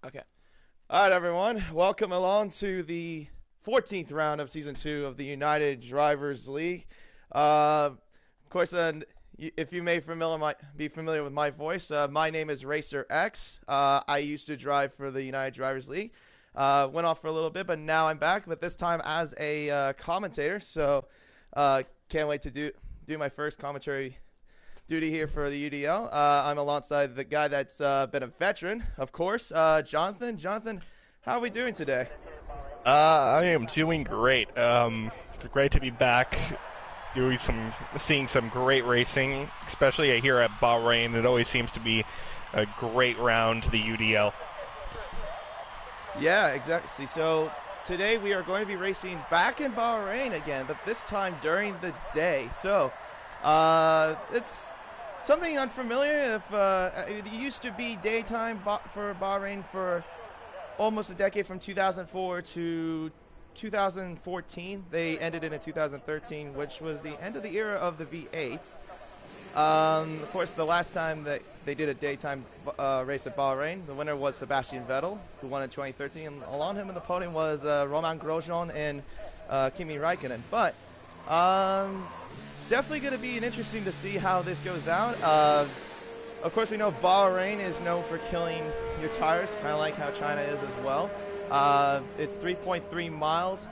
Okay. All right, everyone. Welcome along to the 14th round of Season 2 of the United Drivers League. Of course, if you may be familiar with my voice, my name is Racer X. I used to drive for the United Drivers League. Went off for a little bit, but now I'm back, but this time as a commentator. So can't wait to do my first commentary duty here for the UDL. I'm alongside the guy that's been a veteran, of course, Jonathan. Jonathan, how are we doing today? I am doing great. Great to be back, seeing some great racing, especially here at Bahrain. It always seems to be a great round to the UDL. Yeah, exactly. So today we are going to be racing back in Bahrain again, but this time during the day. So it's something unfamiliar. It used to be daytime for Bahrain for almost a decade, from 2004 to 2014. They ended it in 2013, which was the end of the era of the V8s. Of course, the last time that they did a daytime race at Bahrain, the winner was Sebastian Vettel, who won in 2013. And along him in the podium was Romain Grosjean and Kimi Räikkönen. But definitely going to be interesting to see how this goes out. Of course, we know Bahrain is known for killing your tires, kind of like how China is as well. It's 3.3 miles,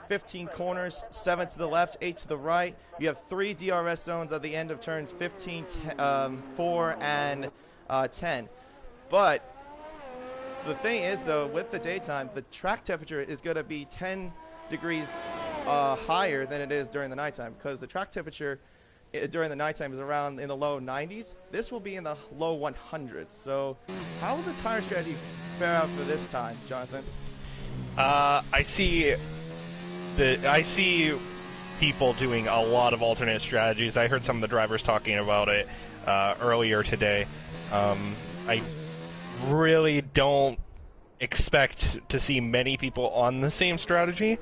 15 corners, 7 to the left, 8 to the right. You have 3 DRS zones at the end of turns 15, 4, and 10. But the thing is, though, with the daytime, the track temperature is going to be 10 degrees higher than it is during the nighttime, because the track temperature during the nighttime is around in the low 90s. This will be in the low 100s. So how will the tire strategy fare out for this time, Jonathan? I see people doing a lot of alternate strategies. I heard some of the drivers talking about it earlier today. I really don't expect to see many people on the same strategy.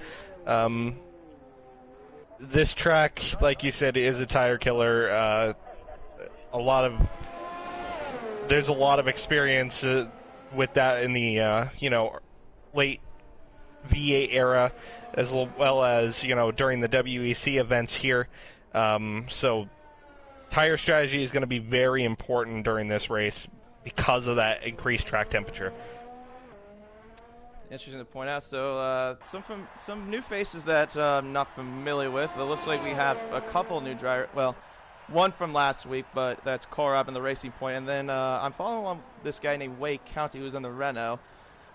This track, like you said, is a tire killer. There's a lot of experience with that in the late V8 era, as well as during the WEC events here. So tire strategy is going to be very important during this race because of that increased track temperature. Interesting to point out. So some new faces that I'm not familiar with. It looks like we have a couple new drivers. Well, one from last week, but that's Korab in the Racing Point. And then I'm following on this guy named Wake County, who's in the Renault.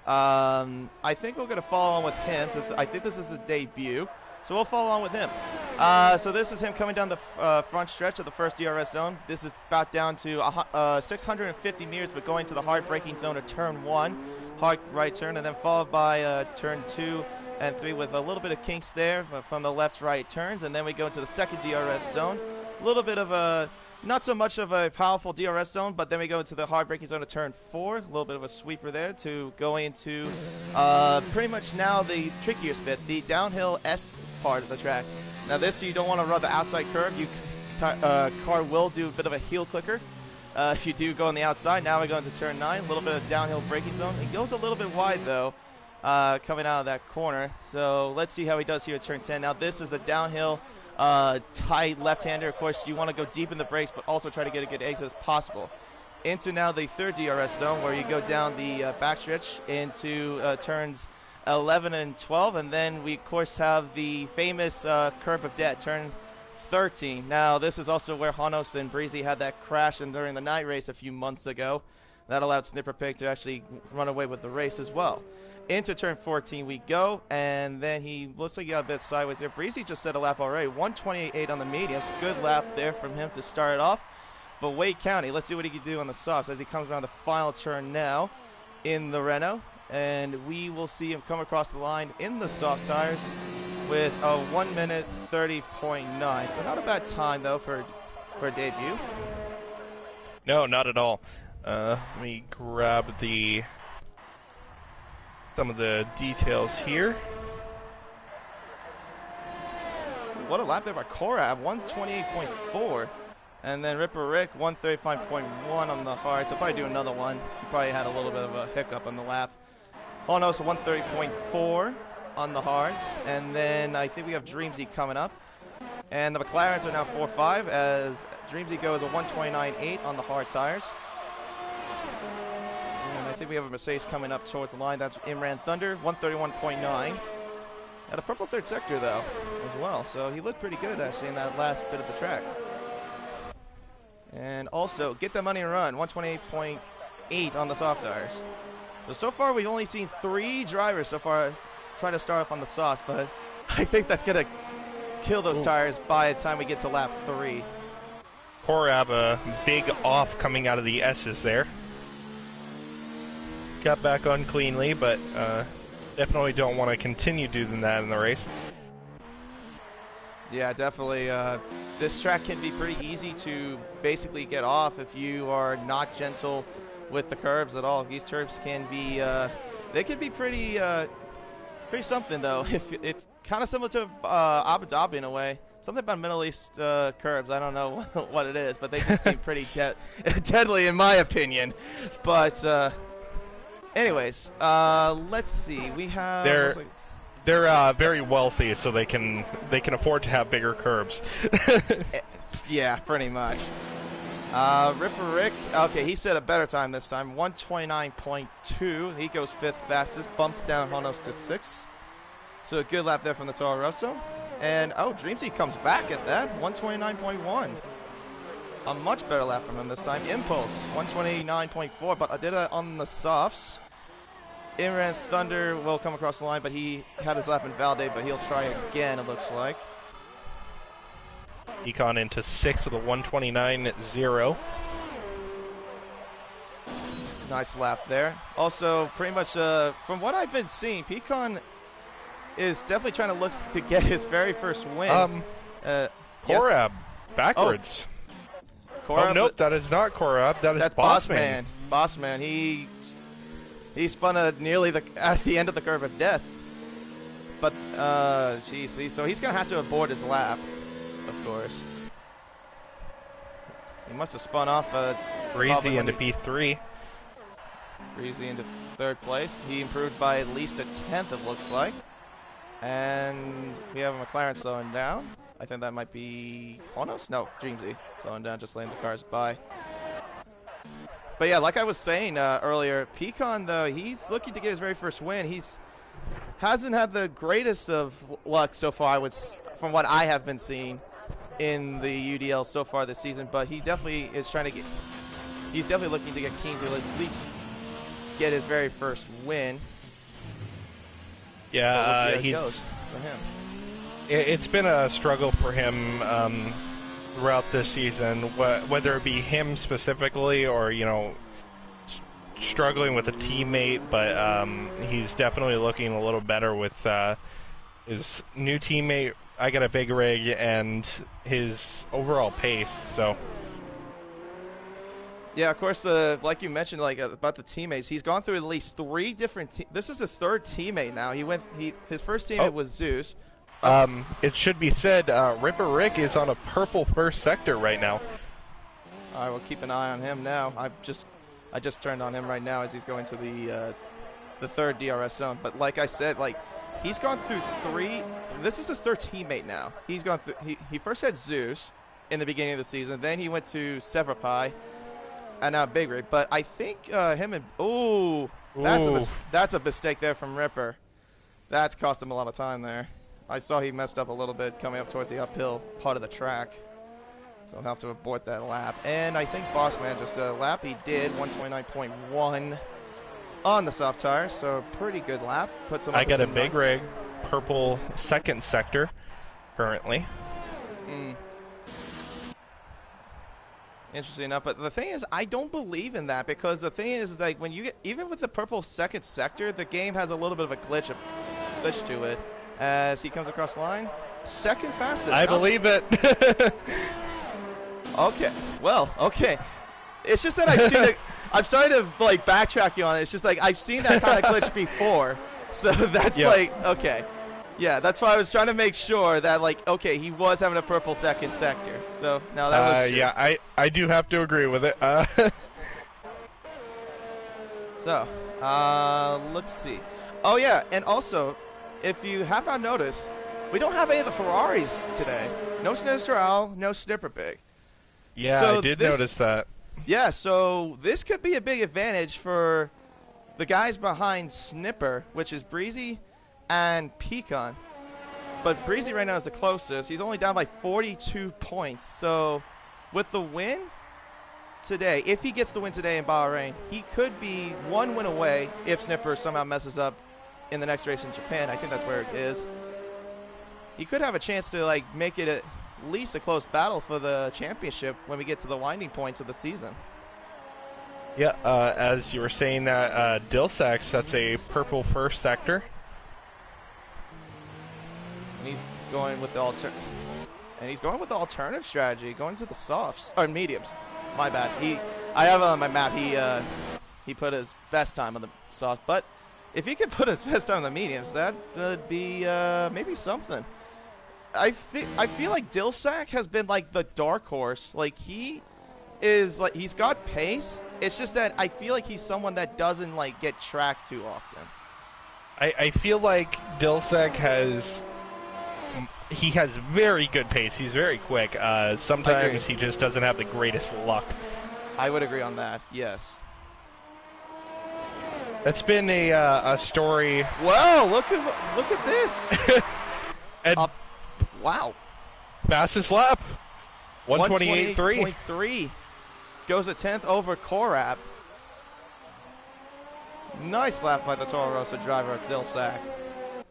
I think we're going to follow on with him, since I think this is his debut. So we'll follow on with him. So this is him coming down the front stretch of the first DRS zone. This is about down to 650 meters, but going to the hard braking zone of turn 1. Hard right turn, and then followed by turn 2 and 3 with a little bit of kinks there from the left-right turns, and then we go into the second DRS zone. A little bit of a, not so much of a powerful DRS zone, but then we go into the hard braking zone of turn 4, a little bit of a sweeper there to go into pretty much now the trickiest bit, the downhill S part of the track. Now this, you don't want to run the outside curve. Car will do a bit of a heel clicker. If you do go on the outside. Now we go into turn 9, a little bit of downhill braking zone. He goes a little bit wide, though, coming out of that corner. So let's see how he does here at turn 10. Now this is a downhill, tight left-hander. Of course, you want to go deep in the brakes, but also try to get a good exit as possible. Into now the third DRS zone, where you go down the backstretch into turns 11 and 12. And then we, of course, have the famous curve of death, turn 13. Now, this is also where Hanos and Breezy had that crash during the night race a few months ago. That allowed Snipper Pig to actually run away with the race as well. Into turn 14 we go, and then he looks like he got a bit sideways there. Breezy just set a lap already. 128.8 on the mediums. Good lap there from him to start it off. But Wake County, let's see what he can do on the softs as he comes around the final turn now in the Renault. And we will see him come across the line in the soft tires with a 1 minute 30.9. So not a bad time, though, for a debut. No, not at all. Let me grab some of the details here. What a lap there by Korab, 128.4. And then Ripper Rick, 135.1 on the hards. He'll probably do another one. He probably had a little bit of a hiccup on the lap. Honos, 130.4 on the hards. And then I think we have Dreamsy coming up. And the McLarens are now 4.5 as Dreamsy goes a 129.8 on the hard tires. And I think we have a Mercedes coming up towards the line. That's Imran Thunder, 131.9. At a purple third sector, though, as well. So he looked pretty good, actually, in that last bit of the track. And also, Get That Money and Run, 128.8 on the soft tires. So far, we've only seen 3 drivers so far try to start off on the softs, but I think that's going to kill those tires by the time we get to lap 3. Korab, a big off coming out of the S's there. Got back on cleanly, but definitely don't want to continue doing that in the race. Yeah, definitely. This track can be pretty easy to basically get off if you are not gentle with the curbs at all. These curbs can be, they can be pretty something though. If it's kind of similar to Abu Dhabi in a way. Something about Middle East curbs. I don't know what it is, but they just seem pretty deadly in my opinion. But anyways, let's see. We have. They're very wealthy, so they can afford to have bigger curbs. Yeah, pretty much. Ripper Rick, okay, he set a better time this time, 129.2. He goes 5th fastest, bumps down Honos to 6th. So a good lap there from the Toro Rosso. And, oh, Dreamsy comes back at that, 129.1. A much better lap from him this time. Impulse, 129.4, but I did it on the softs. Imran Thunder will come across the line, but he had his lap invalidated, but he'll try again, it looks like. Econ into 6th with a 129.0. Nice lap there. Also, pretty much from what I've been seeing, Pecan is definitely trying to look to get his very first win. Korab, yes. backwards. Korab, oh, nope, that is not Korab. That's Bossman. Bossman. He spun nearly at the end of the curve of death. But, geez, so he's going to have to abort his lap, of course. He must have spun off Breezy into P3. Breezy into 3rd place. He improved by at least a 10th, it looks like. And we have a McLaren slowing down. I think that might be Honos? No, Dreamsy slowing down, just letting the cars by. But yeah, like I was saying earlier, Pecan, though, he's looking to get his very first win. Hasn't had the greatest of luck so far, from what I have been seeing in the UDL so far this season. But he definitely is he's definitely looking to get keen to at least get his very first win. Yeah, we'll see how it goes for him. It's been a struggle for him throughout this season, whether it be him specifically or, struggling with a teammate, but he's definitely looking a little better with his new teammate. I got a big rig and his overall pace, so. Yeah, of course, like you mentioned, about the teammates, he's gone through at least 3 different this is his 3rd teammate now. His first teammate was Zeus. It should be said, Ripper Rick is on a purple 1st sector right now. All right, we'll keep an eye on him now. I just turned on him right now as he's going to the 3rd DRS zone. But like I said, he's gone through 3. This is his 3rd teammate now. He's gone through. He first had Zeus in the beginning of the season. Then he went to Severapai, and now Big Rig. But I think him and that's a mistake there from Ripper. That's cost him a lot of time there. I saw he messed up a little bit coming up towards the uphill part of the track. So I'll have to abort that lap. And I think Bossman just a lap he did, 129.1 on the soft tires. So pretty good lap. Puts him up. I got a big rig, purple 2nd sector currently. Interesting enough, but the thing is, I don't believe in that, because the thing is, when you get, even with the purple 2nd sector, the game has a little bit of a glitch to it. As he comes across the line, 2nd fastest. I believe it. Okay, well, okay. It's just that I've seen it. I'm sorry to backtrack you on it. It's just I've seen that kind of glitch before, so that's okay. Yeah, that's why I was trying to make sure that, like, okay, he was having a purple second sector. So, no, that was true. Yeah, I do have to agree with it. So, let's see. Oh, yeah, and also, if you have not noticed, we don't have any of the Ferraris today. No Sinister, no Snipper Big. Yeah, so I did notice that. Yeah, so this could be a big advantage for the guys behind Snipper, which is Breezy and Pecan. But Breezy right now is the closest. He's only down by 42 points. So with the win today, if he gets the win today in Bahrain, he could be one win away if Snipper somehow messes up in the next race in Japan. I think that's where it is. He could have a chance to like make it at least a close battle for the championship when we get to the winding points of the season. Yeah, as you were saying that Dilsax, that's a purple first sector. And he's going with the alternative strategy, going to the softs or mediums. My bad. I have it on my map. He put his best time on the softs, but if he could put his best time on the mediums, that would be maybe something. I feel like Dilsack has been like the dark horse. Like he's got pace. It's just that I feel like he's someone that doesn't like get tracked too often. I feel like Dilsack has very good pace. He's very quick. Sometimes he just doesn't have the greatest luck. I would agree on that. Yes. That's been a story. Whoa! Look at this. And wow. Fastest lap. 128.3. Goes a 10th over Korab. Nice lap by the Toro Rosso driver at Dilsack.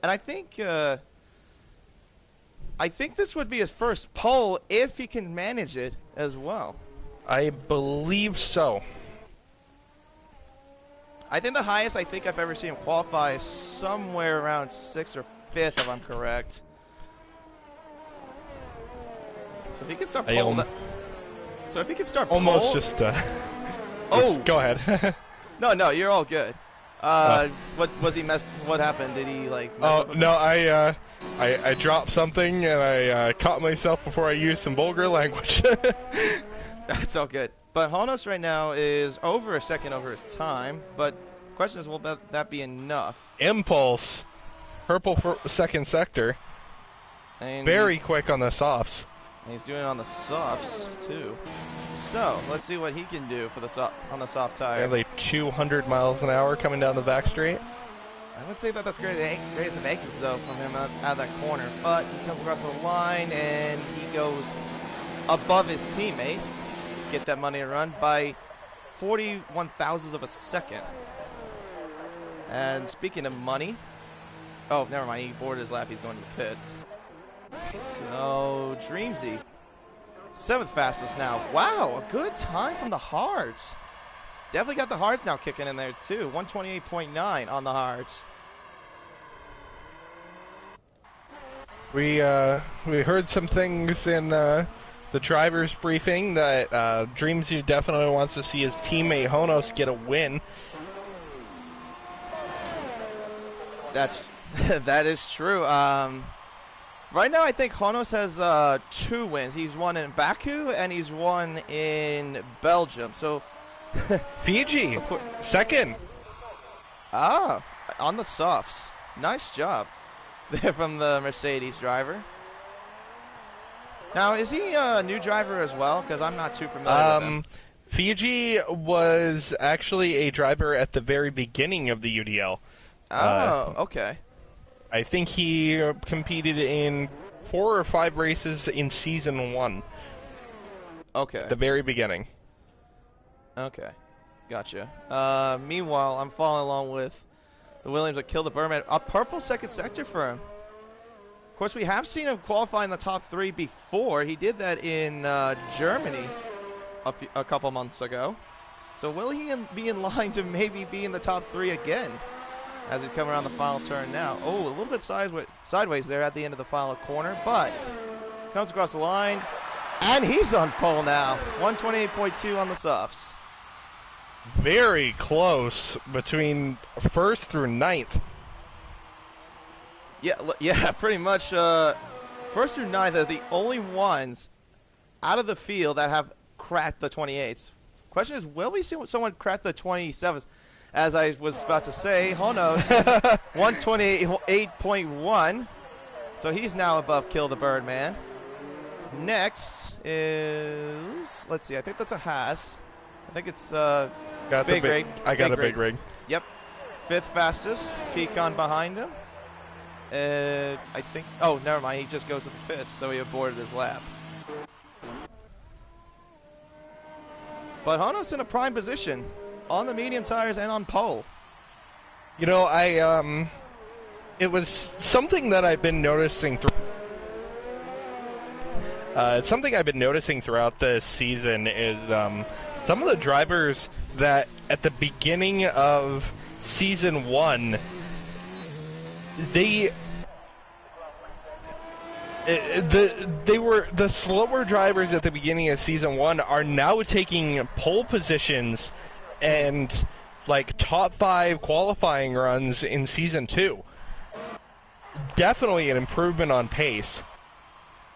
And I think this would be his first pole if he can manage it as well. I believe so. I think the highest I think I've ever seen him qualify is somewhere around 6th or 5th, if I'm correct. So if he can start pole, so if he can start almost pole, just oh, go ahead. No, you're all good. What was he messed? What happened? Did he like? Mess up no, I dropped something and I caught myself before I used some vulgar language. That's all good. But Honos right now is over a second over his time. But the question is, will that be enough? Impulse, purple for second sector. And very quick on the softs. And he's doing it on the softs too. So let's see what he can do for on the soft tire. Nearly 200 miles an hour coming down the back straight. I would say that that's great of exits though from him out of that corner, but he comes across the line and he goes above his teammate. Get that money to run by 41 thousandths of a second. And speaking of money, oh never mind, he boarded his lap. He's going to the pits. So Dreamsy. 7th fastest now. Wow, a good time from the hards. Definitely got the hards now kicking in there too. 128.9 on the hards. We heard some things in the driver's briefing that Dreamsy definitely wants to see his teammate Honos get a win. That is true. Right now, I think Honos has 2 wins. He's won in Baku and he's won in Belgium. So Fiji, second. Ah, on the softs. Nice job there from the Mercedes driver. Now, is he a new driver as well? Because I'm not too familiar with him. Fiji was actually a driver at the very beginning of the UDL. Oh, okay. I think he competed in 4 or 5 races in season 1. Okay. The very beginning. Okay. Gotcha. Meanwhile, I'm following along with the Williams that killed the Berman. A purple second sector for him. Of course, we have seen him qualify in the top 3 before. He did that in Germany a couple months ago. So will he be in line to maybe be in the top 3 again? As he's coming around the final turn now. Oh, a little bit sideways there at the end of the final corner, but comes across the line, and he's on pole now. 128.2 on the softs. Very close between 1st through 9th. Yeah, pretty much. First through ninth are the only ones out of the field that have cracked the 28s. Question is, will we see someone crack the 27s? As I was about to say, Honos 128.1, so he's now above Kill the Birdman. Next is, let's see, I think that's a Haas. I think it's Big Rig. I got a Big Rig. Yep. Fifth fastest, Pecan behind him. I think, oh, never mind, he just goes to the fifth, so he aborted his lap. But Honos in a prime position on the medium tires and on pole. You know, it was something that I've been noticing it's something I've been noticing throughout this season is some of the drivers that at the beginning of season 1 they were the slower drivers at the beginning of season 1 are now taking pole positions and like top 5 qualifying runs in season 2. Definitely an improvement on pace.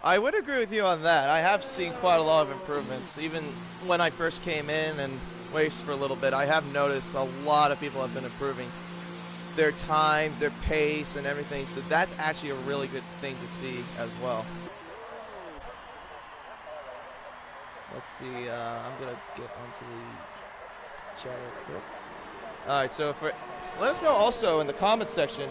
I would agree with you on that. I have seen quite a lot of improvements. Even when I first came in and raced for a little bit, I have noticed a lot of people have been improving their times, their pace, and everything. So that's actually a really good thing to see as well. Let's see. I'm going to get onto the chat real quick. All right, so let us know also in the comments section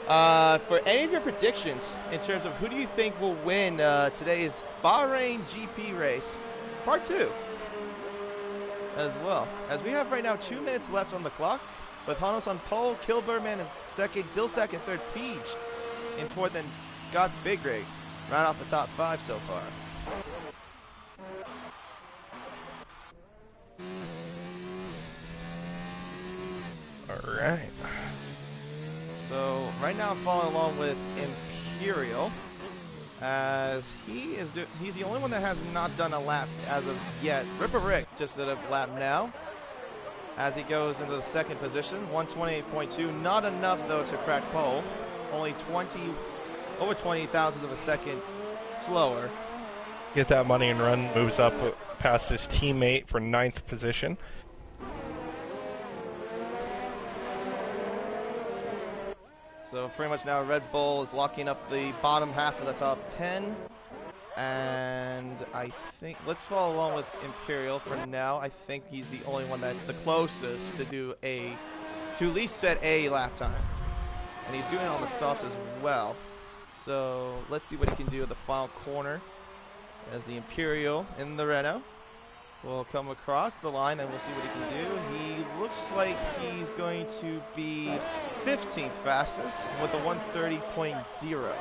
for any of your predictions in terms of who do you think will win today's Bahrain GP race, part 2, as well. As we have right now 2 minutes left on the clock, with Honos on pole, Kill Birdman in second, Dilsack in third, Peach in fourth, and got Big Rig right off the top 5 so far. All right. So right now I'm following along with Imperial, as he's the only one that has not done a lap as of yet. Ripper Rick just did a lap now, as he goes into the second position, 128.2. Not enough though to crack pole. Only over 20 thousandths of a second slower. Get that money and run, moves up past his teammate for 9th position. So pretty much now Red Bull is locking up the bottom half of the top 10. And I think, let's follow along with Imperial for now. I think he's the only one that's the closest to at least set a lap time. And he's doing it on the softs as well. So let's see what he can do at the final corner, as the Imperial in the Renault will come across the line, and we'll see what he can do. He looks like he's going to be 15th fastest with a 130.0.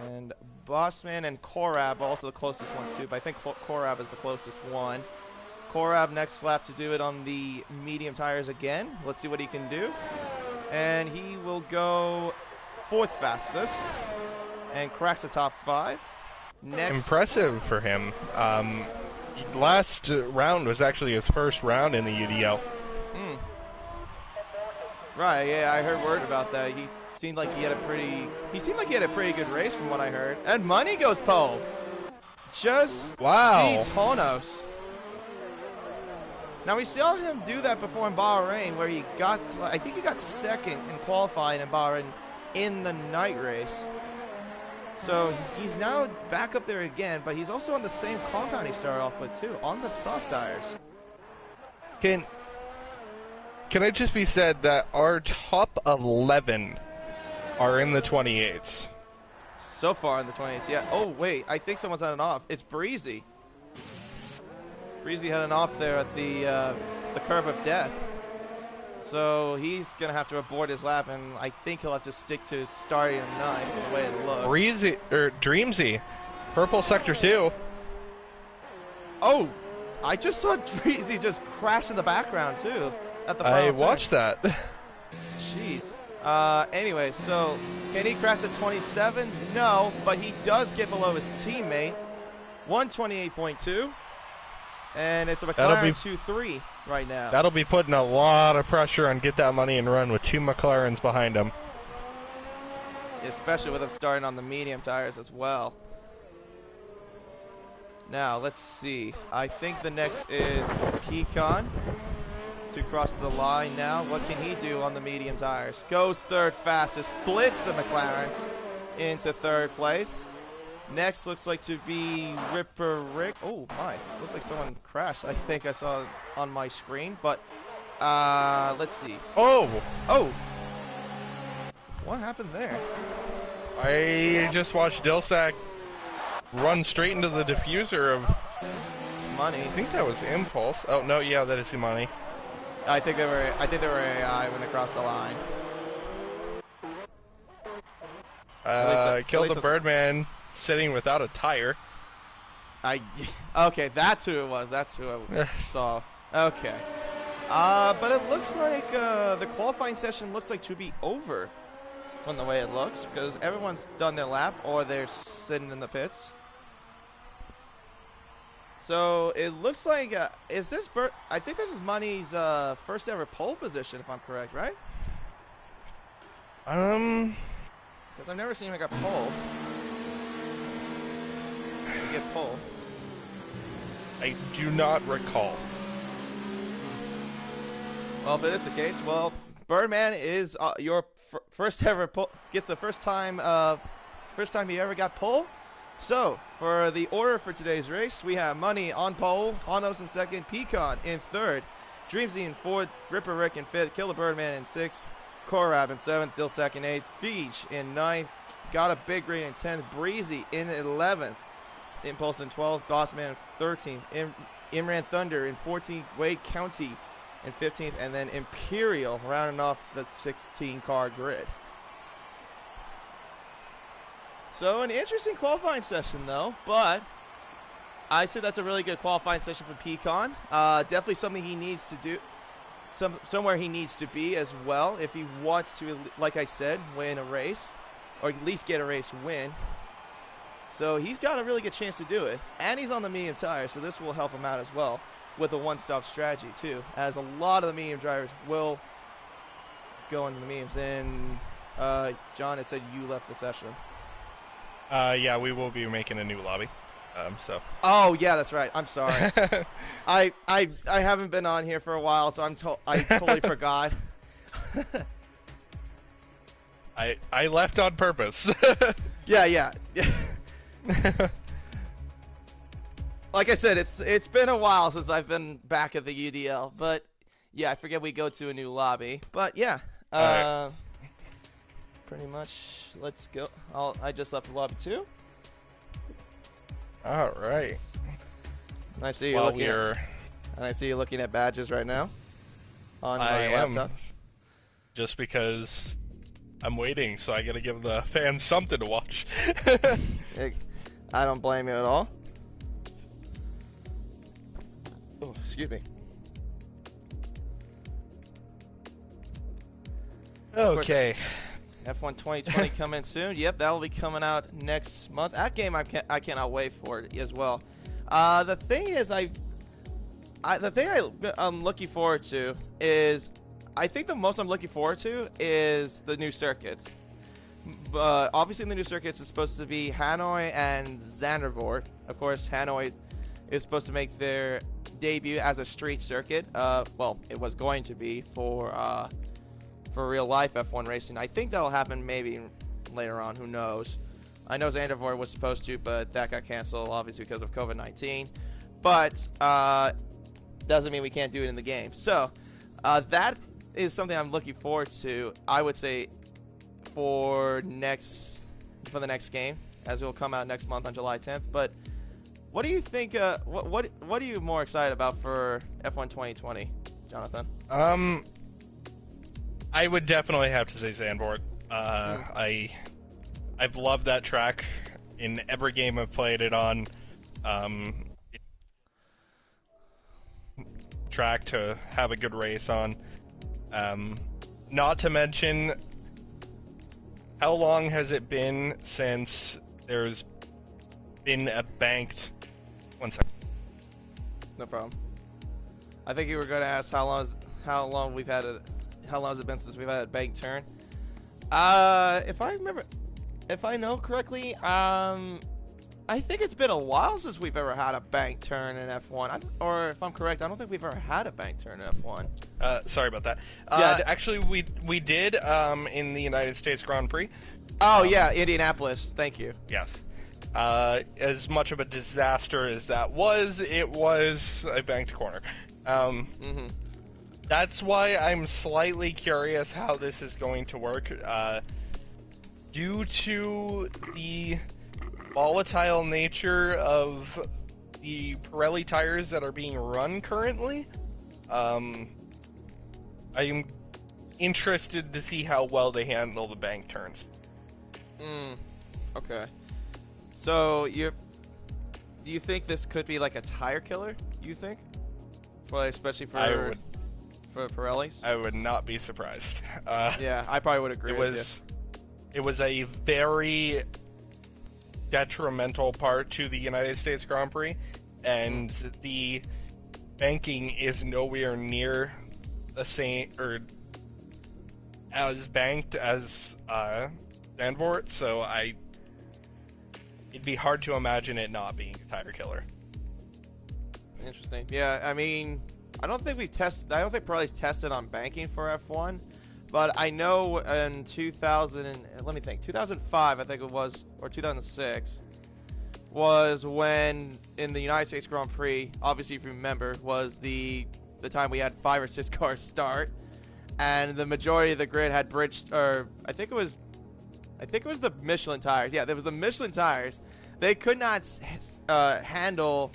And Bossman and Korab also the closest ones too, but I think Korab is the closest one. Korab next lap to do it on the medium tires again. Let's see what he can do. And he will go 4th fastest and cracks the top 5. Next. Impressive for him. Last round was actually his first round in the UDL. Right, yeah, I heard word about that. He seemed like he had a pretty good race from what I heard. And Money goes pole. Just beats Honos. Now we saw him do that before in Bahrain, where I think he got second in qualifying in Bahrain in the night race. So he's now back up there again, but he's also on the same compound he started off with too, on the soft tires. Can it just be said that our top 11 are in the 28s? So far in the 20s, yeah. Oh wait, I think someone's had an off. It's Breezy. Breezy had an off there at the curve of death. So he's going to have to abort his lap, and I think he'll have to stick to starting in 9th the way it looks. Dreamsy. Purple Sector 2. Oh, I just saw Dreamsy just crash in the background, too, at the final I watched that. Jeez. Anyway, so can he crack the 27s? No, but he does get below his teammate. 128.2. And it's a That'll be- McLaren 2-3 right now. That'll be putting a lot of pressure on Get That Money and Run with 2 McLarens behind him. Especially with them starting on the medium tires as well. Now, let's see. I think the next is Pecan to cross the line now. What can he do on the medium tires? Goes third fastest, splits the McLarens into third place. Next looks like to be Ripper Rick. Oh my, looks like someone crashed. I think I saw it on my screen, but let's see. Oh! What happened there? I just watched Dilsack run straight into the diffuser of Money. I think that was Impulse. Oh no, yeah, that is Imani. I think they were AI when they crossed the line. Killed the Birdman sitting without a tire. Okay, that's who it was. That's who I saw. Okay. But it looks like the qualifying session looks like to be over from the way it looks, because everyone's done their lap or they're sitting in the pits. So it looks like is this I think this is Money's first ever pole position, if I'm correct, right? Because I've never seen him make a pole. Get pole. I do not recall. Well, if it is the case, well, Birdman is your first ever pole. Gets the first time he ever got pole. So for the order for today's race, we have Money on pole, Hanos in second, Pecan in third, Dreamsy in fourth, Ripper Rick in fifth, Killer Birdman in sixth, Korab in seventh, Dilsack in eighth, Feige in ninth, Got a Big Green in 10th, Breezy in 11th, Impulse in 12th, Bossman in 13th, Imran Thunder in 14th, Wade County in 15th, and then Imperial rounding off the 16-car grid. So an interesting qualifying session, though, but I say that's a really good qualifying session for Pecan. Definitely something he needs to do, somewhere he needs to be as well if he wants to, like I said, win a race, or at least get a race win. So he's got a really good chance to do it, and he's on the medium tire, so this will help him out as well with a one-stop strategy too, as a lot of the medium drivers will go into the mediums. And John, it said you left the session. Yeah, we will be making a new lobby. So. Oh yeah, that's right. I'm sorry. I haven't been on here for a while, so I totally forgot. I left on purpose. Yeah. Like I said, it's been a while since I've been back at the UDL, but yeah, I forget we go to a new lobby. But yeah, right. Pretty much, let's go. I just left the lobby too. All right. And I see you looking at badges right now on my laptop. Just because I'm waiting, so I gotta give the fans something to watch. I don't blame you at all. Oh, excuse me. Okay. F1 2020 coming soon. Yep, that will be coming out next month. That game I cannot wait for it as well. The thing is, I'm looking forward to is, I think the most I'm looking forward to is the new circuits. Obviously, the new circuits is supposed to be Hanoi and Zandvoort. Of course, Hanoi is supposed to make their debut as a street circuit. Well, it was going to be for real life F1 racing. I think that'll happen maybe later on. Who knows? I know Zandvoort was supposed to, but that got canceled obviously because of COVID-19. But doesn't mean we can't do it in the game. So that is something I'm looking forward to. I would say for the next game, as it will come out next month on July 10th. But what do you think? What are you more excited about for F1 2020, Jonathan? I would definitely have to say Zandvoort. I've loved that track in every game I've played it on. Track to have a good race on. Not to mention, how long has it been since there's been a banked... One second. No problem. I think you were going to ask how long has it been since we've had a bank turn? If I know correctly, I think it's been a while since we've ever had a bank turn in F1. Or if I'm correct, I don't think we've ever had a bank turn in F1. Sorry about that. Actually, we did in the United States Grand Prix. Oh yeah, Indianapolis. Thank you. Yes. As much of a disaster as that was, it was a banked corner. That's why I'm slightly curious how this is going to work. Due to the volatile nature of the Pirelli tires that are being run currently, I am interested to see how well they handle the bank turns. Okay. So do you think this could be like a tire killer? You think? Especially for Pirellis? I would not be surprised. Yeah, I probably would agree with you. It was a very detrimental part to the United States Grand Prix, and the banking is nowhere near the same or as banked as Zandvoort, so it'd be hard to imagine it not being a tire killer. Interesting. Yeah, I mean, I don't think Pirelli's tested on banking for F1, but I know in 2005, I think it was, or 2006, was when in the United States Grand Prix, obviously if you remember, was the time we had 5 or 6 cars start, and the majority of the grid had bridged, or I think it was the Michelin tires. Yeah, there was the Michelin tires. They could not handle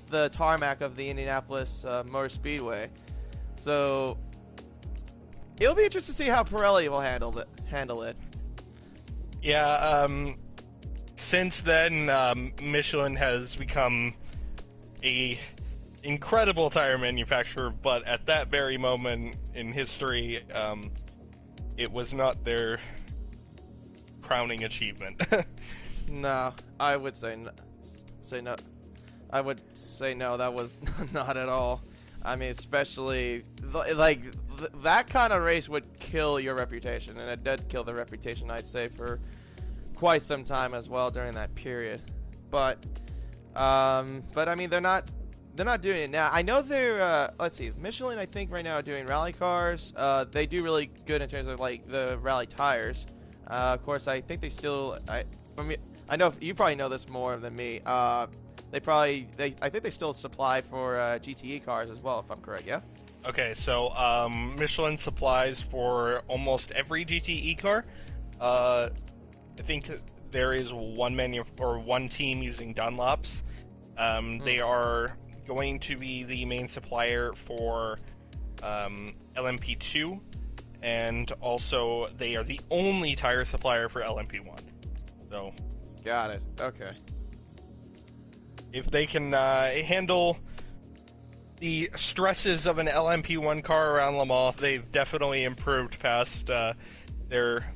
the tarmac of the Indianapolis Motor Speedway. So it'll be interesting to see how Pirelli will handle it. Yeah, since then, Michelin has become a incredible tire manufacturer, but at that very moment in history, it was not their crowning achievement. No, I would say no. I would say no, that was not at all. I mean, especially that kind of race would kill your reputation, and it did kill the reputation, I'd say, for quite some time as well during that period. But I mean, they're not doing it now. I know they're let's see, Michelin I think right now are doing rally cars. They do really good in terms of like the rally tires. Of course, I think they still. I know you probably know this more than me. I think they still supply for GTE cars as well, if I'm correct. Yeah. Okay, so Michelin supplies for almost every GTE car. I think there is one team using Dunlops. They are going to be the main supplier for LMP2, and also they are the only tire supplier for LMP1. So, got it. Okay. If they can handle the stresses of an LMP1 car around Le Mans, they've definitely improved past their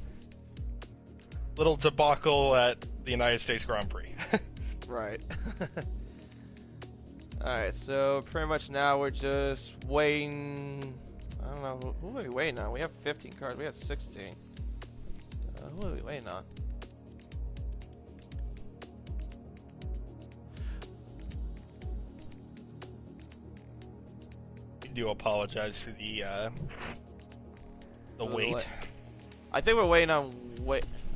little debacle at the United States Grand Prix. Right. Alright, so pretty much now we're just waiting. I don't know, who are we waiting on? We have 15 cars, we had 16. Who are we waiting on? I do apologize for the wait. I think we're waiting on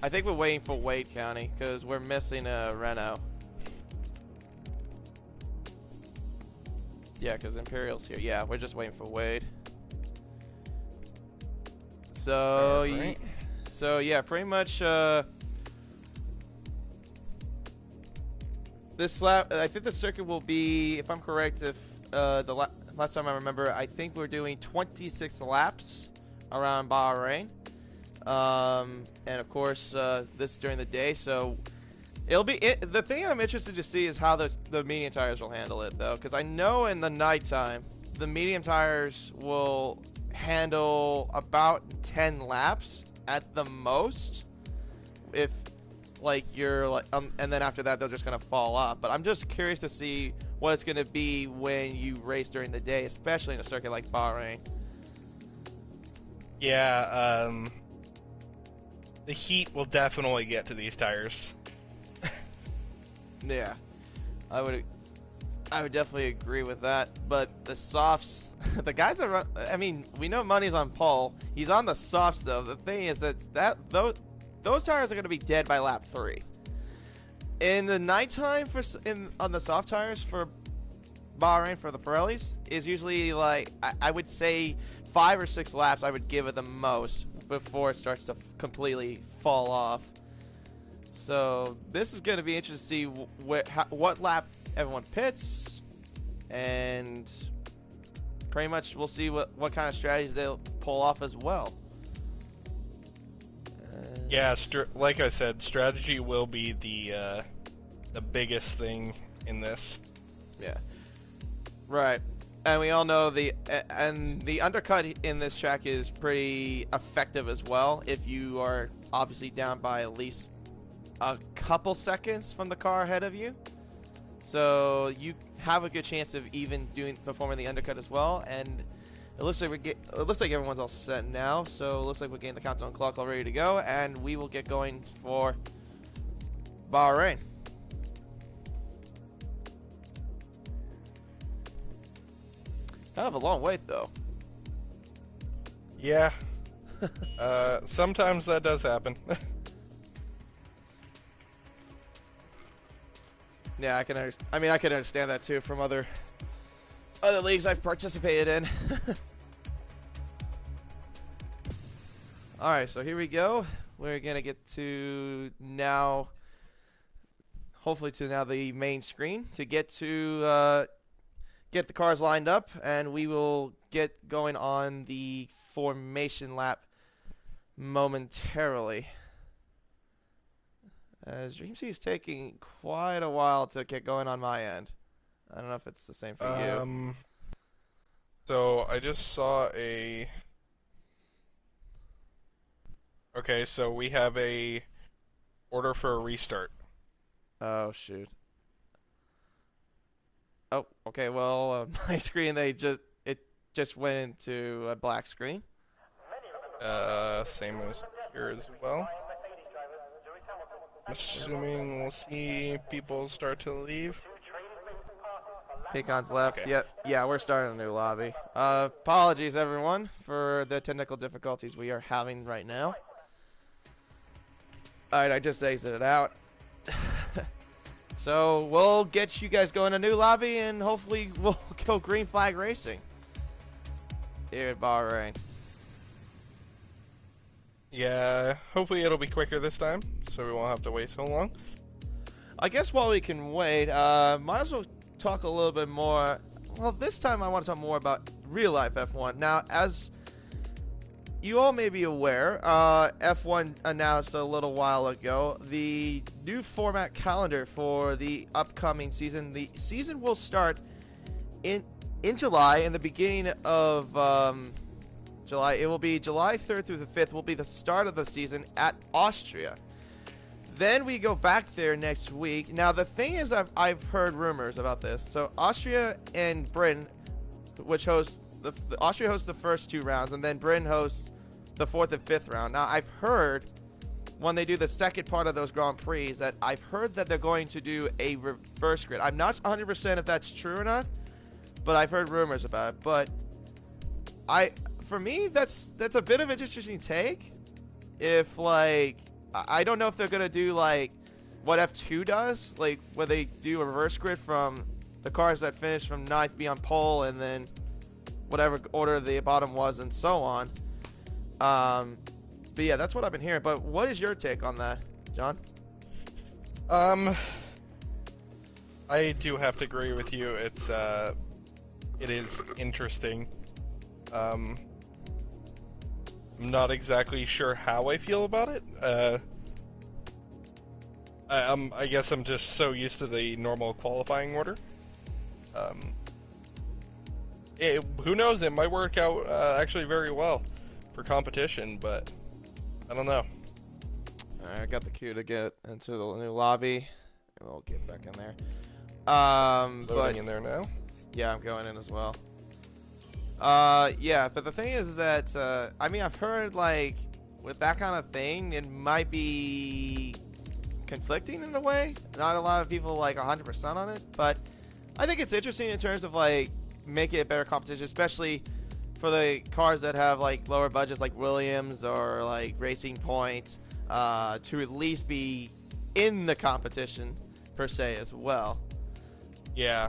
I think we're waiting for Wade County because we're missing a Renault. Yeah, because Imperial's here. Yeah, we're just waiting for Wade. So, right. So yeah, pretty much this lap. I think the circuit will be, if I'm correct, if last time I remember, I think we're doing 26 laps around Bahrain. And of course, this during the day, so it'll be the thing I'm interested to see is how the medium tires will handle it, though, because I know in the nighttime the medium tires will handle about 10 laps at the most, if like you're like, and then after that they're just gonna fall off. But I'm just curious to see what it's gonna be when you race during the day, especially in a circuit like Bahrain. Yeah, the heat will definitely get to these tires. Yeah, I would definitely agree with that. But the softs, the guys that run, I mean, we know Money's on pole. He's on the softs though. The thing is that those tires are going to be dead by lap 3. In the nighttime on the soft tires for Bahrain for the Pirellis is usually like I would say 5 or 6 laps I would give it the most before it starts to completely fall off. So this is going to be interesting to see what lap everyone pits, and pretty much we'll see what kind of strategies they'll pull off as well. Yeah, like I said, strategy will be the biggest thing in this. Yeah. Right. And we all know the undercut in this track is pretty effective as well if you are obviously down by at least a couple seconds from the car ahead of you. So you have a good chance of even performing the undercut as well. And it looks like everyone's all set now. So it looks like we're getting the countdown clock all ready to go, and we will get going for Bahrain. Kind of a long wait though. Yeah. Sometimes that does happen. Yeah, I can understand that too from other leagues I've participated in. All right, so here we go. We're gonna get to now, hopefully to now the main screen to get the cars lined up, and we will get going on the formation lap momentarily. As DreamC is taking quite a while to get going on my end. I don't know if it's the same for you. So I just saw a... Okay, so we have a order for a restart. Oh, shoot. Oh, okay, well, on my screen, it just went into a black screen. Same as here as well. Assuming we'll see people start to leave. Peacon's left. Okay. Yep. Yeah, we're starting a new lobby. Apologies, everyone, for the technical difficulties we are having right now. Alright, I just exited out. So, we'll get you guys going a new lobby, and hopefully we'll go green flag racing here at Bahrain. Yeah, hopefully it'll be quicker this time, so we won't have to wait so long. I guess while we can wait, might as well talk a little bit more. Well, this time I want to talk more about real life F1. Now, as you all may be aware, F1 announced a little while ago the new format calendar for the upcoming season. The season will start in July, in the beginning of July. It will be July 3rd through the 5th will be the start of the season at Austria. Then we go back there next week. Now the thing is, I've heard rumors about this. So Austria and Britain, which hosts Austria hosts the first 2 rounds, and then Britain hosts the 4th and 5th round. Now I've heard when they do the second part of those Grand Prix that I've heard that they're going to do a reverse grid. I'm not 100% if that's true or not, but I've heard rumors about it. But for me, that's a bit of an interesting take. If like, I don't know if they're gonna do like what F2 does, like where they do a reverse grid from the cars that finish from 9th be on pole, and then whatever order the bottom was, and so on. But yeah, that's what I've been hearing. But what is your take on that, John? I do have to agree with you. It is interesting. I'm not exactly sure how I feel about it. I guess I'm just so used to the normal qualifying order. Who knows? It might work out actually very well for competition, but I don't know. I got the queue to get into the new lobby. We'll get back in there. Loading in there now. Yeah, I'm going in as well. Yeah, but the thing is that, I mean, I've heard, like, with that kind of thing, it might be conflicting in a way. Not a lot of people, like, 100% on it, but I think it's interesting in terms of, like, making it better competition, especially for the cars that have, like, lower budgets, like Williams or, like, Racing Point, to at least be in the competition, per se, as well. Yeah.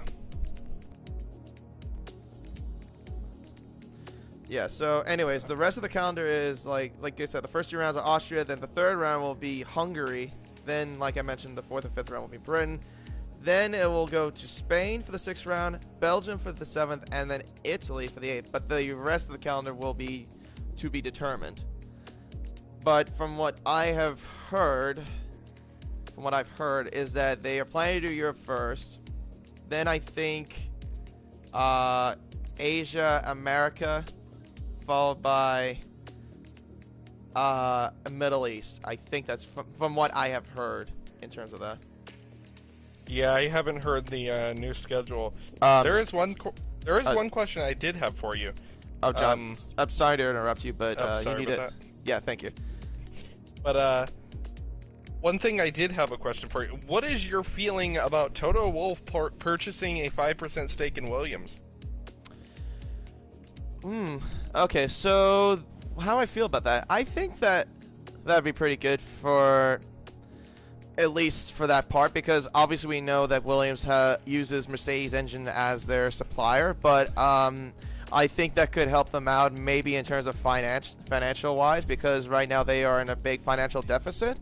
Yeah, so anyways, the rest of the calendar is like I said, the first 2 rounds are Austria, then the 3rd round will be Hungary, then like I mentioned, the 4th and 5th round will be Britain, then it will go to Spain for the 6th round, Belgium for the 7th, and then Italy for the 8th, but the rest of the calendar will be to be determined. But from what I've heard is that they are planning to do Europe first, then I think Asia, America, followed by Middle East. I think that's from what I have heard in terms of that. Yeah, I haven't heard the new schedule. There is one question I did have for you. Oh, John, I'm sorry to interrupt you, but you need it. Yeah, thank you. But one thing I did have a question for you. What is your feeling about Toto Wolff purchasing a 5% stake in Williams? Okay, so how I feel about that? I think that that'd be pretty good for at least for that part, because obviously we know that Williams uses Mercedes engine as their supplier, but I think that could help them out maybe in terms of financial wise, because right now they are in a big financial deficit.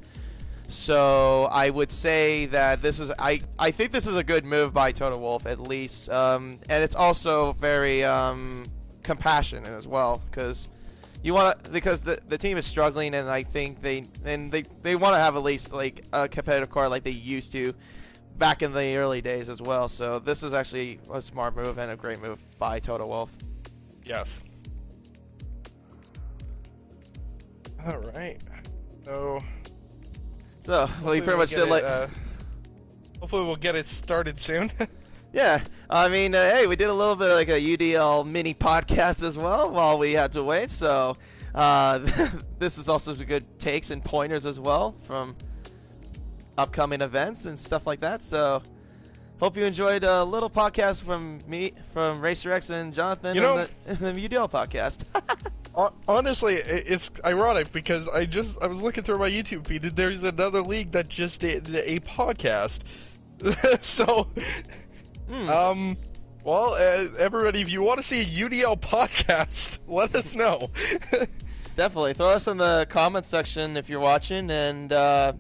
So I would say that this is I think this is a good move by Toto Wolff at least, and it's also very compassionate as well, because the team is struggling, and I think they want to have at least like a competitive car like they used to back in the early days as well. So this is actually a smart move and a great move by Toto Wolff. Yes. All right. So we pretty much did hopefully we'll get it started soon. Yeah, I mean, hey, we did a little bit of like a UDL mini podcast as well while we had to wait. So this is also some good takes and pointers as well from upcoming events and stuff like that. So hope you enjoyed a little podcast from me, from Racer X and Jonathan, in the UDL podcast. Honestly, it's ironic because I was looking through my YouTube feed and there's another league that just did a podcast. So, well, everybody, if you want to see a UDL podcast, let us know. Definitely, throw us in the comments section if you're watching, and ask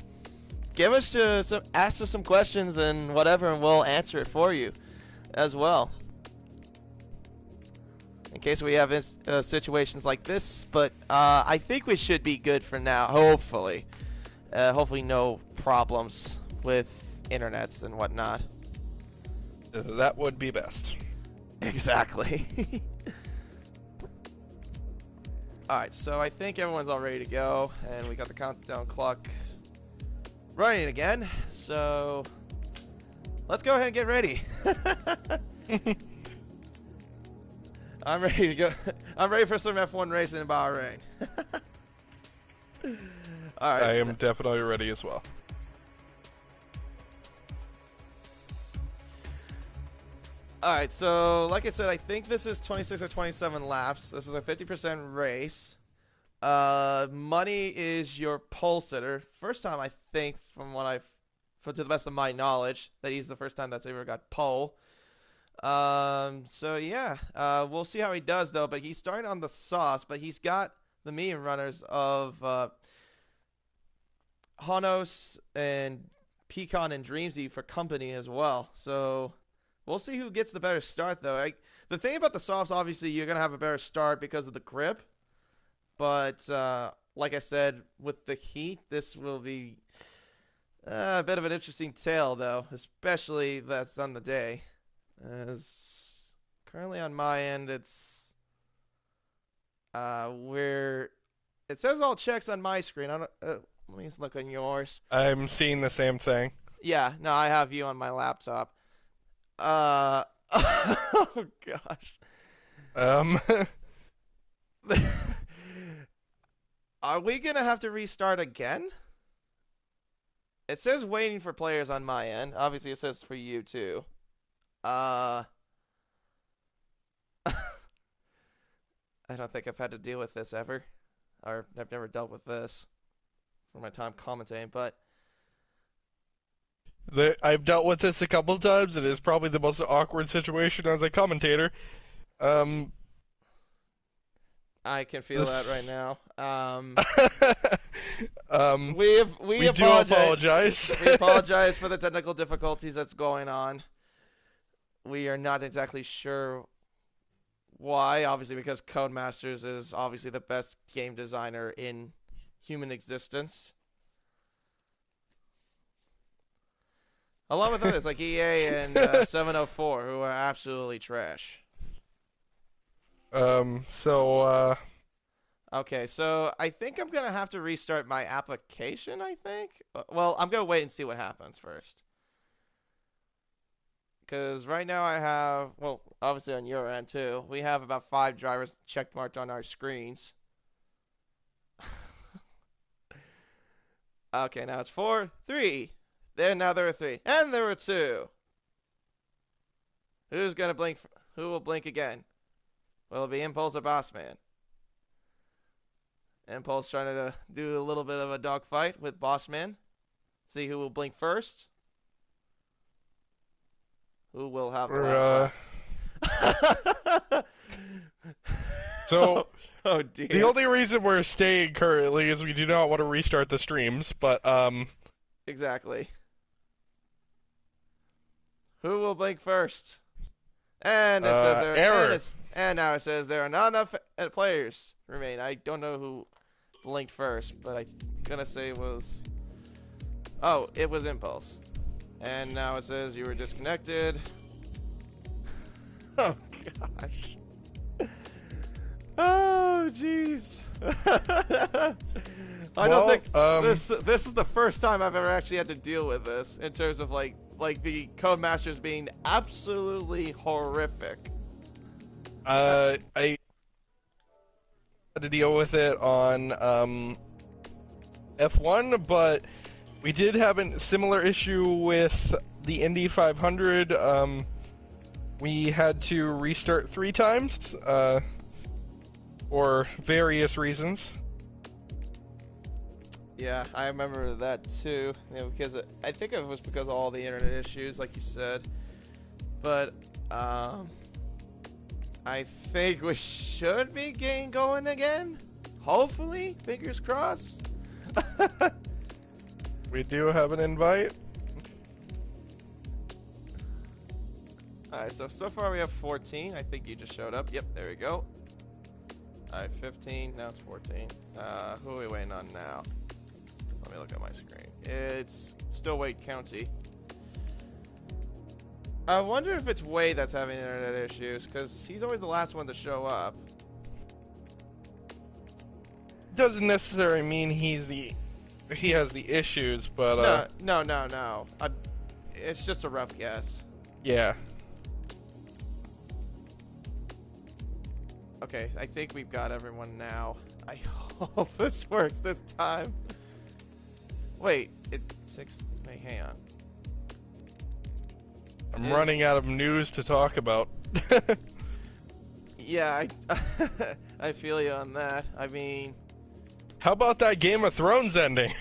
us some questions and whatever, and we'll answer it for you as well. In case we have situations like this, but I think we should be good for now. Hopefully, no problems with internets and whatnot. That would be best. Exactly. All right, so I think everyone's all ready to go, and we got the countdown clock running again. So let's go ahead and get ready. I'm ready to go. I'm ready for some F1 racing in Bahrain. All right. I am definitely ready as well. All right, so like I said, I think this is 26 or 27 laps. This is a 50% race. Money is your pole sitter. First time, I think, to the best of my knowledge, that he's the first time that's ever got pole. So yeah, we'll see how he does though. But he's starting on the sauce, but he's got the medium runners of Honos and Pecan and Dreamsy for company as well. So we'll see who gets the better start though. The thing about the softs, obviously, you're gonna have a better start because of the grip. But like I said, with the heat, this will be a bit of an interesting tale though, especially that's on the day. As currently on my end, it's where it says all checks on my screen. Let me look on yours. I'm seeing the same thing. Yeah, no, I have you on my laptop. Oh gosh. Um, Are we gonna have to restart again? It says waiting for players on my end. Obviously, it says for you too. I don't think I've had to deal with this ever, or I've never dealt with this for my time commentating. But I've dealt with this a couple of times, and it's probably the most awkward situation as a commentator. Um, I can feel that right this... now. We apologize. do apologize. We apologize for the technical difficulties that's going on. We are not exactly sure why. Obviously, because Codemasters is obviously the best game designer in human existence. Along with others like EA and 704, who are absolutely trash. Okay, so I think I'm going to have to restart my application, I think. Well, I'm going to wait and see what happens first. Because right now I have, well, obviously on your end too, we have about 5 drivers checkmarked on our screens. Okay, now it's 4, 3. Now there are 3. And there were 2. Who's going to blink? Who will blink again? Will it be Impulse or Bossman? Impulse trying to do a little bit of a dogfight with Bossman. See who will blink first. Who will have the last shot? So, oh dear. The only reason we're staying currently is we do not want to restart the streams, but Exactly. Who will blink first? And it says there error. And now it says there are not enough players remain. I don't know who blinked first, but I'm gonna say it was. Oh, it was Impulse. And now it says you were disconnected. Oh gosh. Oh jeez. I don't think this is the first time I've ever actually had to deal with this in terms of like the Codemasters being absolutely horrific. I had to deal with it on F1, but we did have a similar issue with the Indy 500. We had to restart 3 times for various reasons. Yeah, I remember that too. Because I think it was because of all the internet issues, like you said. But I think we should be getting going again. Hopefully, fingers crossed. We do have an invite. Alright, so far we have 14. I think you just showed up. Yep, there we go. Alright, 15. Now it's 14. Who are we waiting on now? Let me look at my screen. It's still Wade County. I wonder if it's Wade that's having internet issues, because he's always the last one to show up. Doesn't necessarily mean he has the issues, but No. It's just a rough guess. Yeah. Okay, I think we've got everyone now. I hope this works this time. Wait, wait, hang on. I'm running out of news to talk about. Yeah, I feel you on that. I mean, how about that Game of Thrones ending?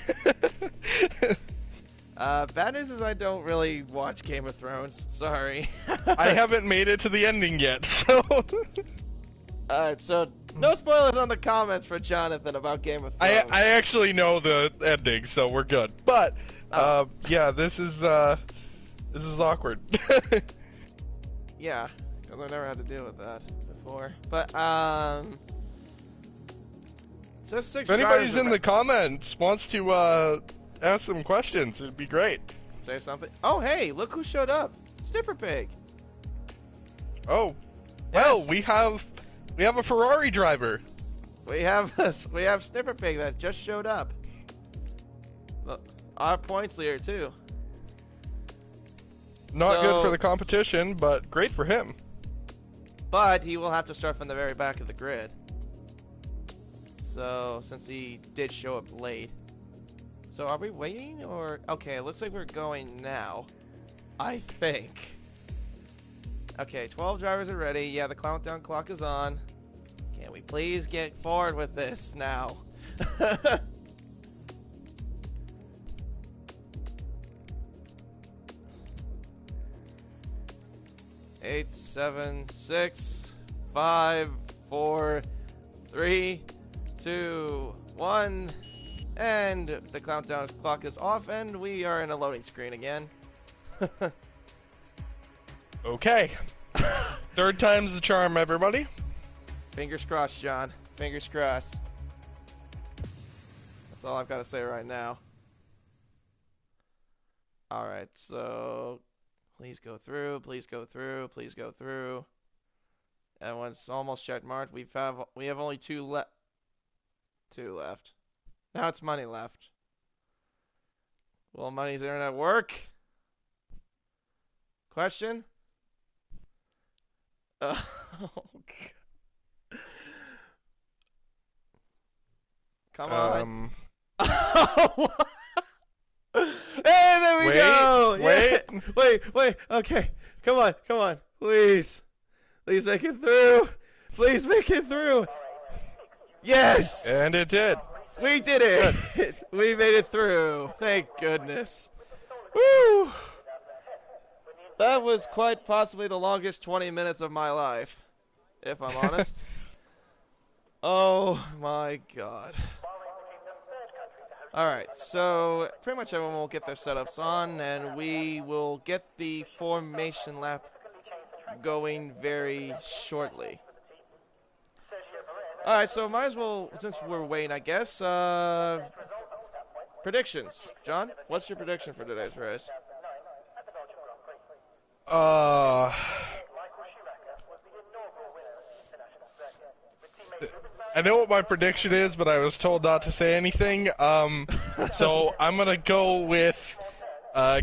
bad news is I don't really watch Game of Thrones. Sorry. I haven't made it to the ending yet, so. Alright, so no spoilers on the comments for Jonathan about Game of Thrones. I actually know the ending, so we're good. But yeah, this is awkward. Yeah, because I've never had to deal with that before. But it says 6 if anybody's in the comments wants to ask some questions, it'd be great. Say something. Oh hey, look who showed up. Snipper Pig. Oh, well, Yes. we have a Ferrari driver. We have Snipper Pig that just showed up. Our points leader too. Not good for the competition, but great for him. But he will have to start from the very back of the grid. So, since he did show up late. So, are we waiting or... Okay, it looks like we're going now. I think. Okay, 12 drivers are ready. Yeah, the countdown clock is on. Can we please get forward with this now? 8, 7, 6, 5, 4, 3, 2, 1, and the countdown clock is off, and we are in a loading screen again. Okay. Third time's the charm, everybody. Fingers crossed, John. Fingers crossed. That's all I've got to say right now. Alright, so... Please go through, please go through, please go through. Everyone's almost check marked. We have only two left. Now it's money left. Will Money's internet work? Question? Oh, God. Come on. Hey, there we go! Wait. Yeah. Wait. Okay. Come on. Please. Please make it through. Please make it through. Yes! And it did. We did it! We made it through. Thank goodness. Woo! That was quite possibly the longest 20 minutes of my life, if I'm honest. Oh my God. Alright, so pretty much everyone will get their setups on, and we will get the formation lap going very shortly. Alright, so might as well, since we're waiting, I guess, predictions. John, what's your prediction for today's race? I know what my prediction is, but I was told not to say anything. So I'm gonna go with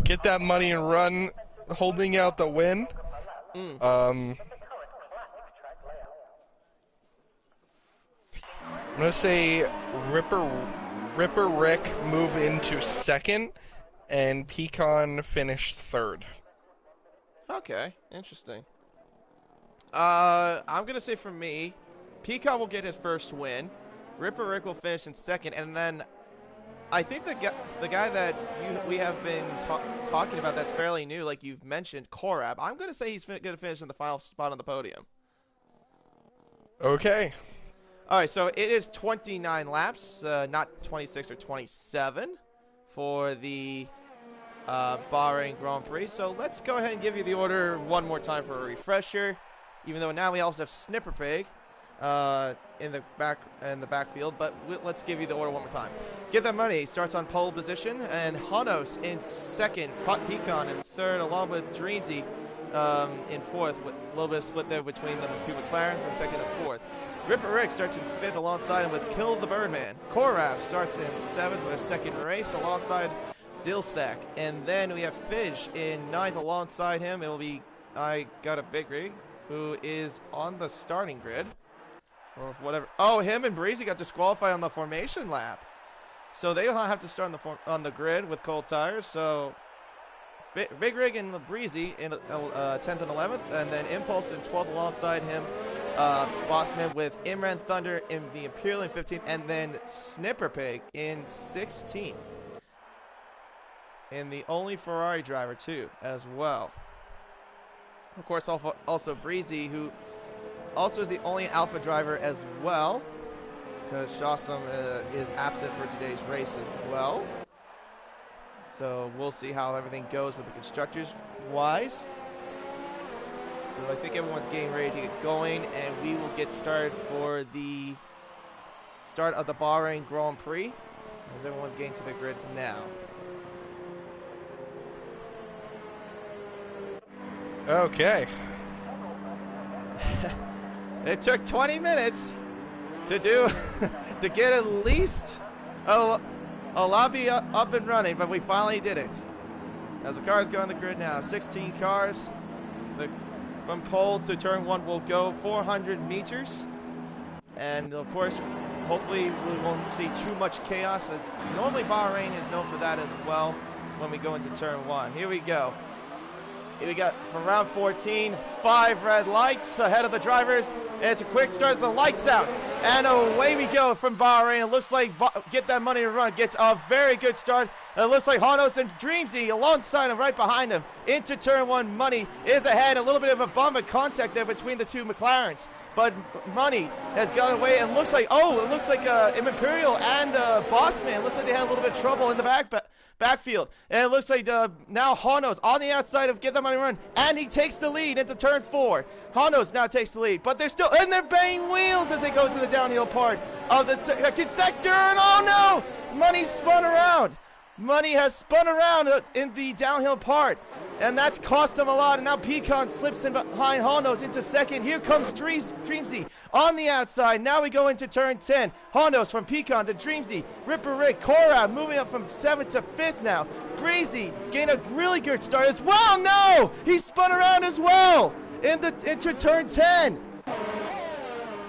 get that money and run, holding out the win. I'm gonna say Ripper Rick move into second, and Pecan finish third. Okay, interesting. I'm gonna say for me, Peacock will get his first win. Ripper Rick will finish in second, and then I think the guy that we have been talking about that's fairly new, like you've mentioned, Korab. I'm going to say he's going to finish in the final spot on the podium. Okay. All right, so it is 29 laps, not 26 or 27, for the Bahrain Grand Prix. So let's go ahead and give you the order one more time for a refresher, even though now we also have Snipperpig in the backfield, but let's give you the order one more time. Get That Money starts on pole position, and Hanos in second, Pecan in third, along with Dreamsy in fourth, with a little bit of split there between the two McLarens in second and fourth. Ripper Rick starts in fifth alongside him with Kill the Birdman. Korab starts in seventh with a second race alongside Dilsack, and then we have Fidge in ninth alongside him. It will be I Got a Big Rig, who is on the starting grid. Or whatever. Oh, him and Breezy got disqualified on the formation lap, so they will have to start on the grid with cold tires. So Big Rig and Breezy in 10th and 11th, and then Impulse in 12th alongside him. Bossman with Imran Thunder in the Imperial in 15th, and then Snipperpig in 16th. And the only Ferrari driver too, as well. Of course, also Breezy, who also is the only Alpha driver as well, because Shawsam is absent for today's race as well. So we'll see how everything goes with the constructors wise. So I think everyone's getting ready to get going, and we will get started for the start of the Bahrain Grand Prix, as everyone's getting to their grids now. Okay. It took 20 minutes to do to get at least a lobby up and running, but we finally did it. As the cars go on the grid now, 16 cars. From pole to turn 1 will go 400 meters. And of course, hopefully we won't see too much chaos. Normally Bahrain is known for that as well when we go into turn 1. Here we go. Here we got from round 14, 5 red lights ahead of the drivers. It's a quick start, the lights out. And away we go from Bahrain. It looks like Get That Money to Run gets a very good start. It looks like Honos and Dreamsy alongside him, right behind him. Into turn 1, Money is ahead. A little bit of a bump of contact there between the two McLarens. But Money has got away and looks like, Imperial and Bossman. Looks like they had a little bit of trouble in the backfield. And it looks like now Honos on the outside of Get That Money Run, and he takes the lead into turn 4. Honos now takes the lead, but they're still, and they're banging wheels as they go to the downhill part of the sector, and oh no! Money spun around. Money has spun around in the downhill part, and that's cost him a lot. And now Pecan slips in behind Honos into second. Here comes Dreamsy on the outside. Now we go into turn 10. Honos from Pecan to Dreamsy. Ripper Rick, Cora moving up from 7th to 5th now. Breezy gained a really good start as well. No! He spun around as well into turn 10.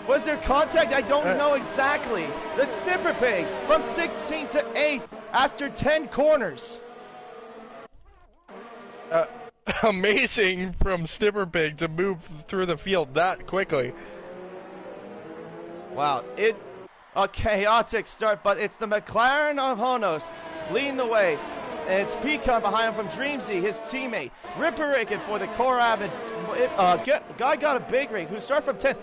Was there contact? I don't know exactly. The Snipper Pig from 16th to 8th after 10 corners. Amazing from Snipper Pig to move through the field that quickly. Wow, a chaotic start, but it's the McLaren of Honos leading the way. And it's Pecan behind him from Dreamsy, his teammate. Ripper Rick for the Corab, and guy got a big rig who started from 10th.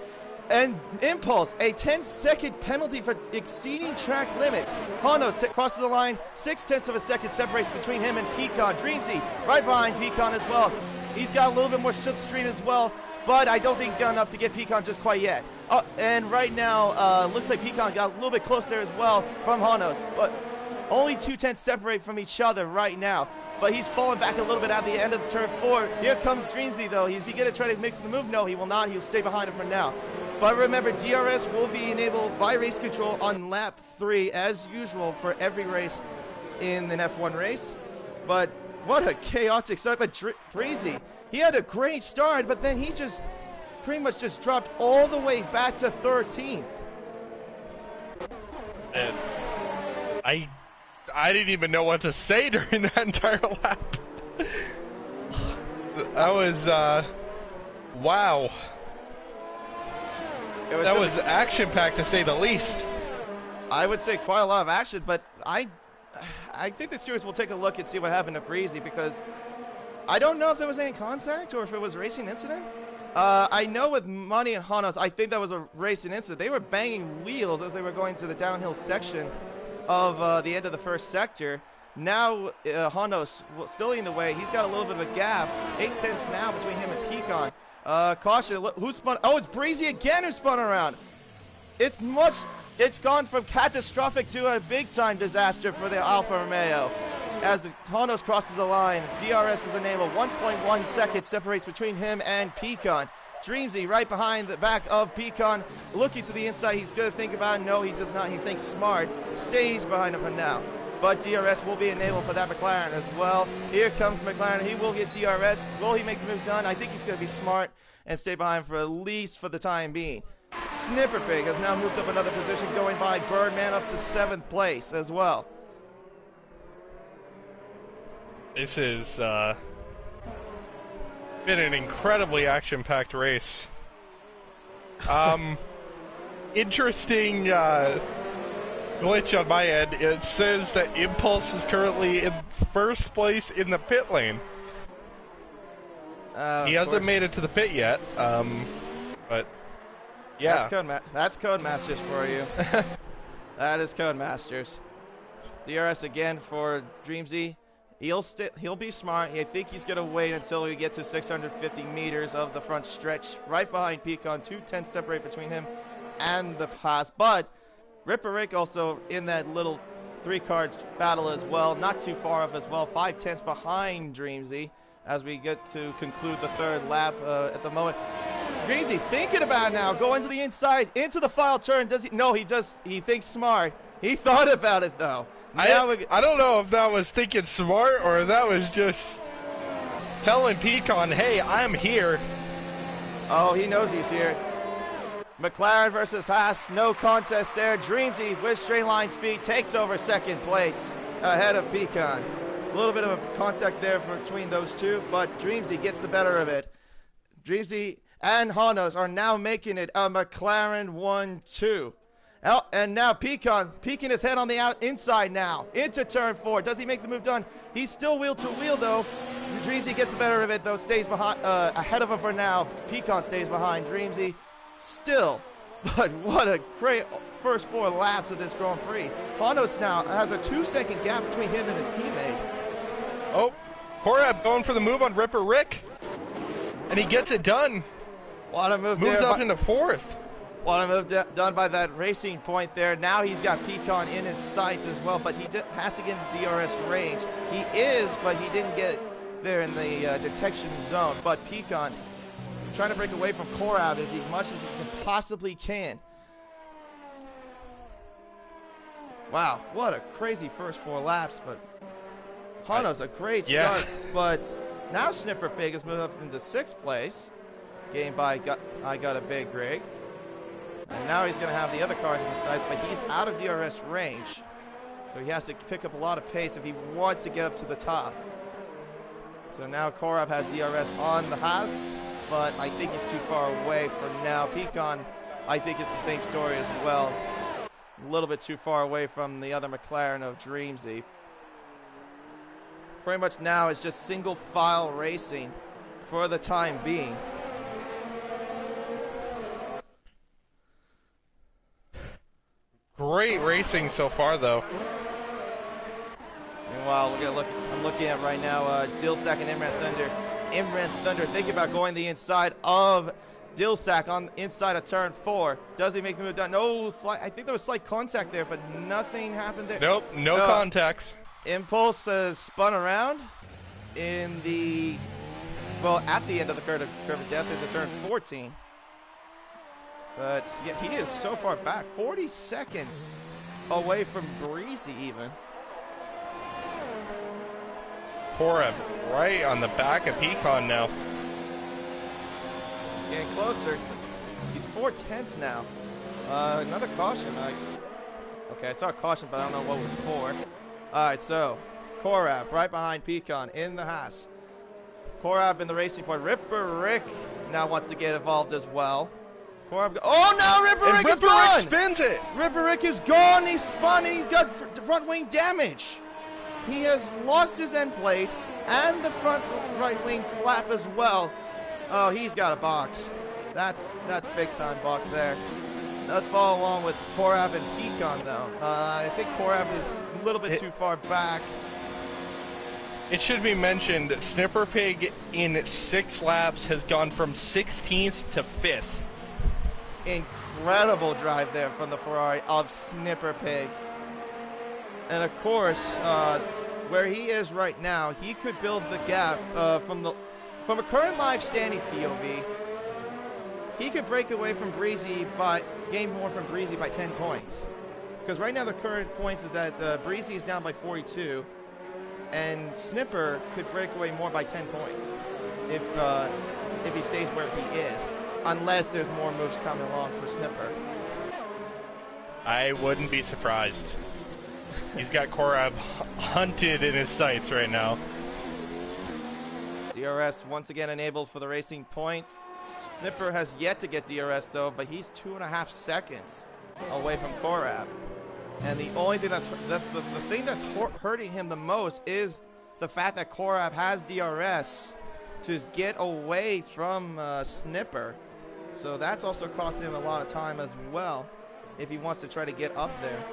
And Impulse, a 10-second penalty for exceeding track limits. Honos crosses the line, 0.6 of a second separates between him and Pecan. Dreamsy right behind Pecan as well. He's got a little bit more slipstream as well, but I don't think he's got enough to get Pecan just quite yet. And right now, looks like Pecan got a little bit closer as well from Honos, but only 0.2 separate from each other right now. But he's fallen back a little bit at the end of the turn 4. Here comes Dreamsy though. Is he going to try to make the move? No, he will not. He'll stay behind him for now. But remember, DRS will be enabled by race control on lap 3 as usual for every race in an F1 race. But what a chaotic start. But Breezy, he had a great start, but then he just pretty much just dropped all the way back to 13th. And I didn't even know what to say during that entire lap. That was, wow. That was action-packed to say the least. I would say quite a lot of action, but I think the series will take a look and see what happened to Breezy, because I don't know if there was any contact or if it was a racing incident. I know with Money and Honos, I think that was a racing incident. They were banging wheels as they were going to the downhill section of the end of the first sector. Now Honos still in the way. He's got a little bit of a gap. 0.8 now between him and Pecan. Caution, who spun? Oh, it's Breezy again who spun around. It's gone from catastrophic to a big-time disaster for the Alfa Romeo. As the Honos crosses the line, DRS is enabled. 1.1 seconds separates between him and Pecan. Dreamsy right behind the back of Pecan, looking to the inside. He's going to think about it. No, he does not. He thinks smart. Stays behind him for now. But DRS will be enabled for that McLaren as well. Here comes McLaren. He will get DRS. Will he make the move done? I think he's going to be smart and stay behind for at least for the time being. Snipper Pig has now moved up another position, going by Birdman up to 7th place as well. This has been an incredibly action-packed race. Interesting glitch on my end. It says that Impulse is currently in first place in the pit lane. He hasn't made it to the pit yet, but yeah. That's Codemasters for you. That is Codemasters. DRS again for Dreamsy. He'll be smart. I think he's going to wait until we get to 650 meters of the front stretch. Right behind Pecan, 2/10 separate between him and the pass. But Ripper Rick also in that little 3-car battle as well. Not too far off as well. 5/10 behind Dreamsy as we get to conclude the 3rd lap at the moment. Dreamsy thinking about it now. Going to the inside, into the final turn. Does he? No, he thinks smart. He thought about it, though. I don't know if that was thinking smart or if that was just telling Pecan, hey, I'm here. Oh, he knows he's here. McLaren versus Haas, no contest there. Dreamsy with straight line speed takes over second place ahead of Pecan. A little bit of a contact there between those two, but Dreamsy gets the better of it. Dreamsy and Hanos are now making it a McLaren 1-2. And now Pecan peeking his head on the inside now into turn 4. Does he make the move done? He's still wheel to wheel though. Dreamsy gets the better of it though, stays behind, ahead of him for now. Pecan stays behind Dreamsy still. But what a great first 4 laps of this Grand Prix. Hanos now has a 2-second gap between him and his teammate. Oh, Korab going for the move on Ripper Rick. And he gets it done. What a move Moves there. up into 4th. What a move done by that Racing Point there. Now he's got Pecan in his sights as well, but he has to get into DRS range. He is, but he didn't get there in the detection zone. But Pecan trying to break away from Korab as much as he can possibly can. Wow, what a crazy first 4 laps, but Hanos a great start. But now Snipper Pig has moved up into 6th place. Gained by I Got a Big Rig. And now he's going to have the other cars in his sights, but he's out of DRS range. So he has to pick up a lot of pace if he wants to get up to the top. So now Korab has DRS on the Haas, but I think he's too far away for now. Pecan, I think, is the same story as well. A little bit too far away from the other McLaren of Dreamsy. Pretty much now it's just single file racing for the time being. Great racing so far, though. Meanwhile, I'm looking at right now Dilsack and Imran Thunder. Imran Thunder thinking about going the inside of Dilsack on inside of turn 4. Does he make the move down? No, I think there was slight contact there, but nothing happened there. Nope, no contact. Impulse has spun around in the, well, at the end of the curve of death into turn 14. But yeah, he is so far back, 40 seconds away from Breezy even. Korab right on the back of Pecan now. Getting closer. He's 4/10 now. Another caution. Okay, I saw a caution, but I don't know what was for. All right, so Korab right behind Pecan in the Haas. Korab in the Racing Point. Ripper Rick now wants to get involved as well. Korab, oh no, Ripper Rick is gone! Rick spins it! Ripper Rick is gone, he's spun, and he's got front wing damage. He has lost his end plate and the front right wing flap as well. Oh, he's got a box. That's big time box there. Let's follow along with Korab and Pecan though. I think Korab is a little bit too far back. It should be mentioned, Snipper Pig in 6 laps has gone from 16th to 5th. Incredible drive there from the Ferrari of Snipper Pig. And of course, where he is right now, he could build the gap from a current live standing POV. He could break away from Breezy gain more from Breezy by 10 points. Because right now the current points is that Breezy is down by 42, and Snipper could break away more by 10 points if he stays where he is. Unless there's more moves coming along for Snipper. I wouldn't be surprised. He's got Korab hunted in his sights right now. DRS once again enabled for the Racing Point. Snipper has yet to get DRS though, but he's 2.5 seconds away from Korab. And the only thing that's the thing that's hurting him the most is the fact that Korab has DRS to get away from Snipper. So that's also costing him a lot of time as well if he wants to try to get up there.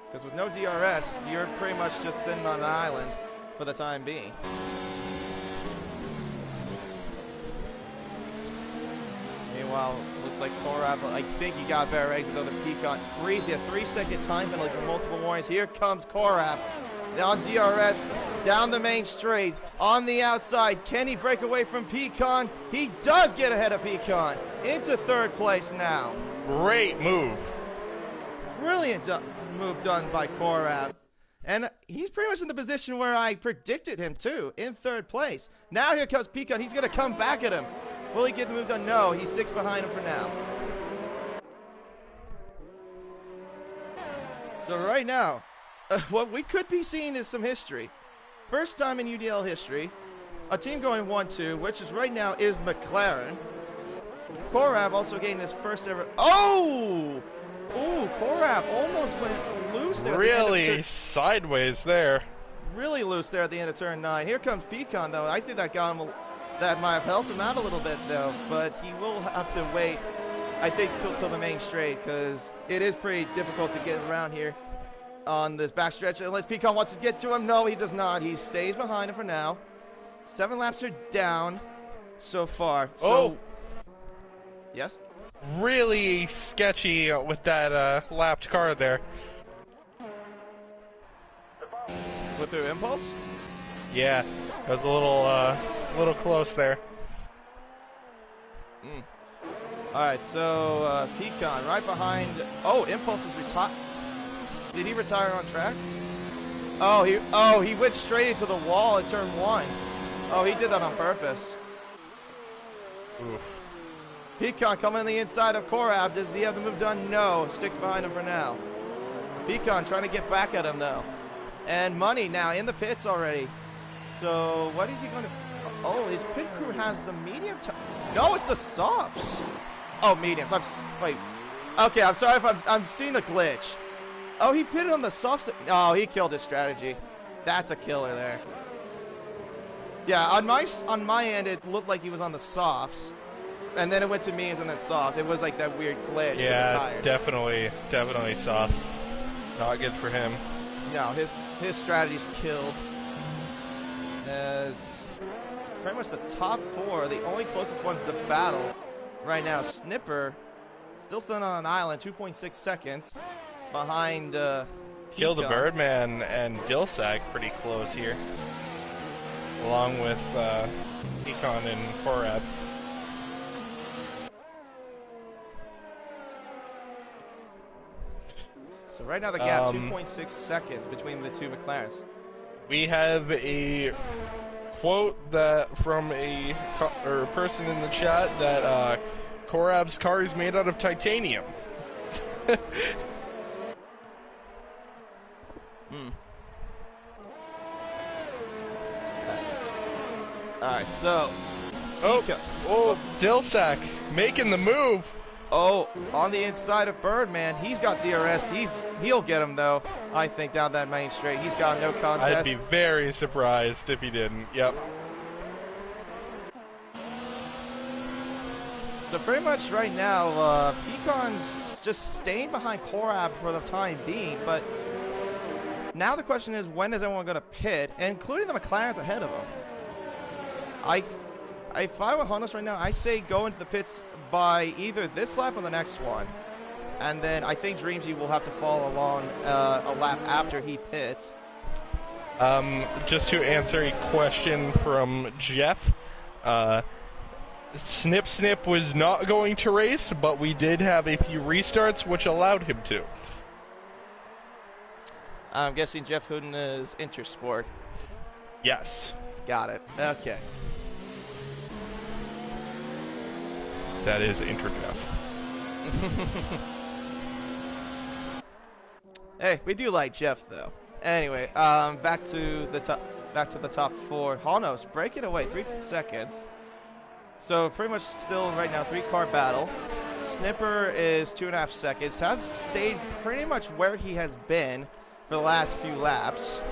Because with no DRS, you're pretty much just sitting on an island for the time being. Meanwhile, looks like Korab, I think he got a better exit though than Pecan. Breezy, a 3-second time penalty for multiple warnings. Here comes Korab. On DRS, down the main straight, on the outside. Can he break away from Pecan? He does get ahead of Pecan. Into 3rd place now. Great move. Brilliant move done by Korab. And he's pretty much in the position where I predicted him too, in third place. Now here comes Pecan. He's going to come back at him. Will he get the move done? No, he sticks behind him for now. So right now, what we could be seeing is some history. First time in UDL history, a team going 1-2, which is right now is McLaren. Korab also getting his first ever. Oh! Ooh, Korab almost went loose there. Really sideways there. Really loose there at the end of turn 9. Here comes Pecan, though. I think that got him. That might have helped him out a little bit, though. But he will have to wait, I think, till the main straight, because it is pretty difficult to get around here on this backstretch. Unless Pecan wants to get to him. No, he does not. He stays behind him for now. 7 laps are down so far. So, yes? Really sketchy with that lapped car there. With the impulse? Yeah, it was a little close there. All right, so Pecan right behind. Oh, impulse is retired. Did he retire on track? Oh, he went straight into the wall at turn 1. Oh, he did that on purpose. Oof. Pecan coming on the inside of Korab. Does he have the move done? No. Sticks behind him for now. Pecan trying to get back at him, though. And Money now in the pits already. So what is he going to... Oh, his pit crew has the medium... No, it's the softs. Oh, mediums. Wait. Okay, I'm sorry if I'm seeing a glitch. Oh, he pitted on the softs. Oh, he killed his strategy. That's a killer there. Yeah, on my end, it looked like he was on the softs. And then it went to mediums and then softs. It was like that weird glitch. Yeah, definitely soft. Not good for him. No, his strategy's killed. As pretty much the top 4, the only closest ones to battle right now. Snipper still standing on an island, 2.6 seconds behind Kill the Birdman and Dilsag pretty close here, along with Pecan and Korab. So right now the gap, 2.6 seconds between the two McLarens. We have a quote that from a person in the chat that Korab's car is made out of titanium. Alright, so... Dilsack making the move. Oh, on the inside of Birdman, he's got DRS. He'll get him, though, I think, down that main straight. He's got no contest. I'd be very surprised if he didn't. Yep. So pretty much right now, Pecan's just staying behind Korab for the time being, but now the question is, when is everyone going to pit, including the McLarens ahead of him? If I were Honus right now, I say go into the pits by either this lap or the next one. And then I think Dreamsy will have to follow along a lap after he pits. Just to answer a question from Jeff, Snip was not going to race, but we did have a few restarts which allowed him to. I'm guessing Jeff Hooden is Intersport. Yes. Got it. Okay. That is Interjeff. Hey, we do like Jeff though. Anyway, back to the top 4. Honos breaking away 3 seconds. So pretty much still right now 3-car battle. Snipper is 2.5 seconds. Has stayed pretty much where he has been for the last few laps.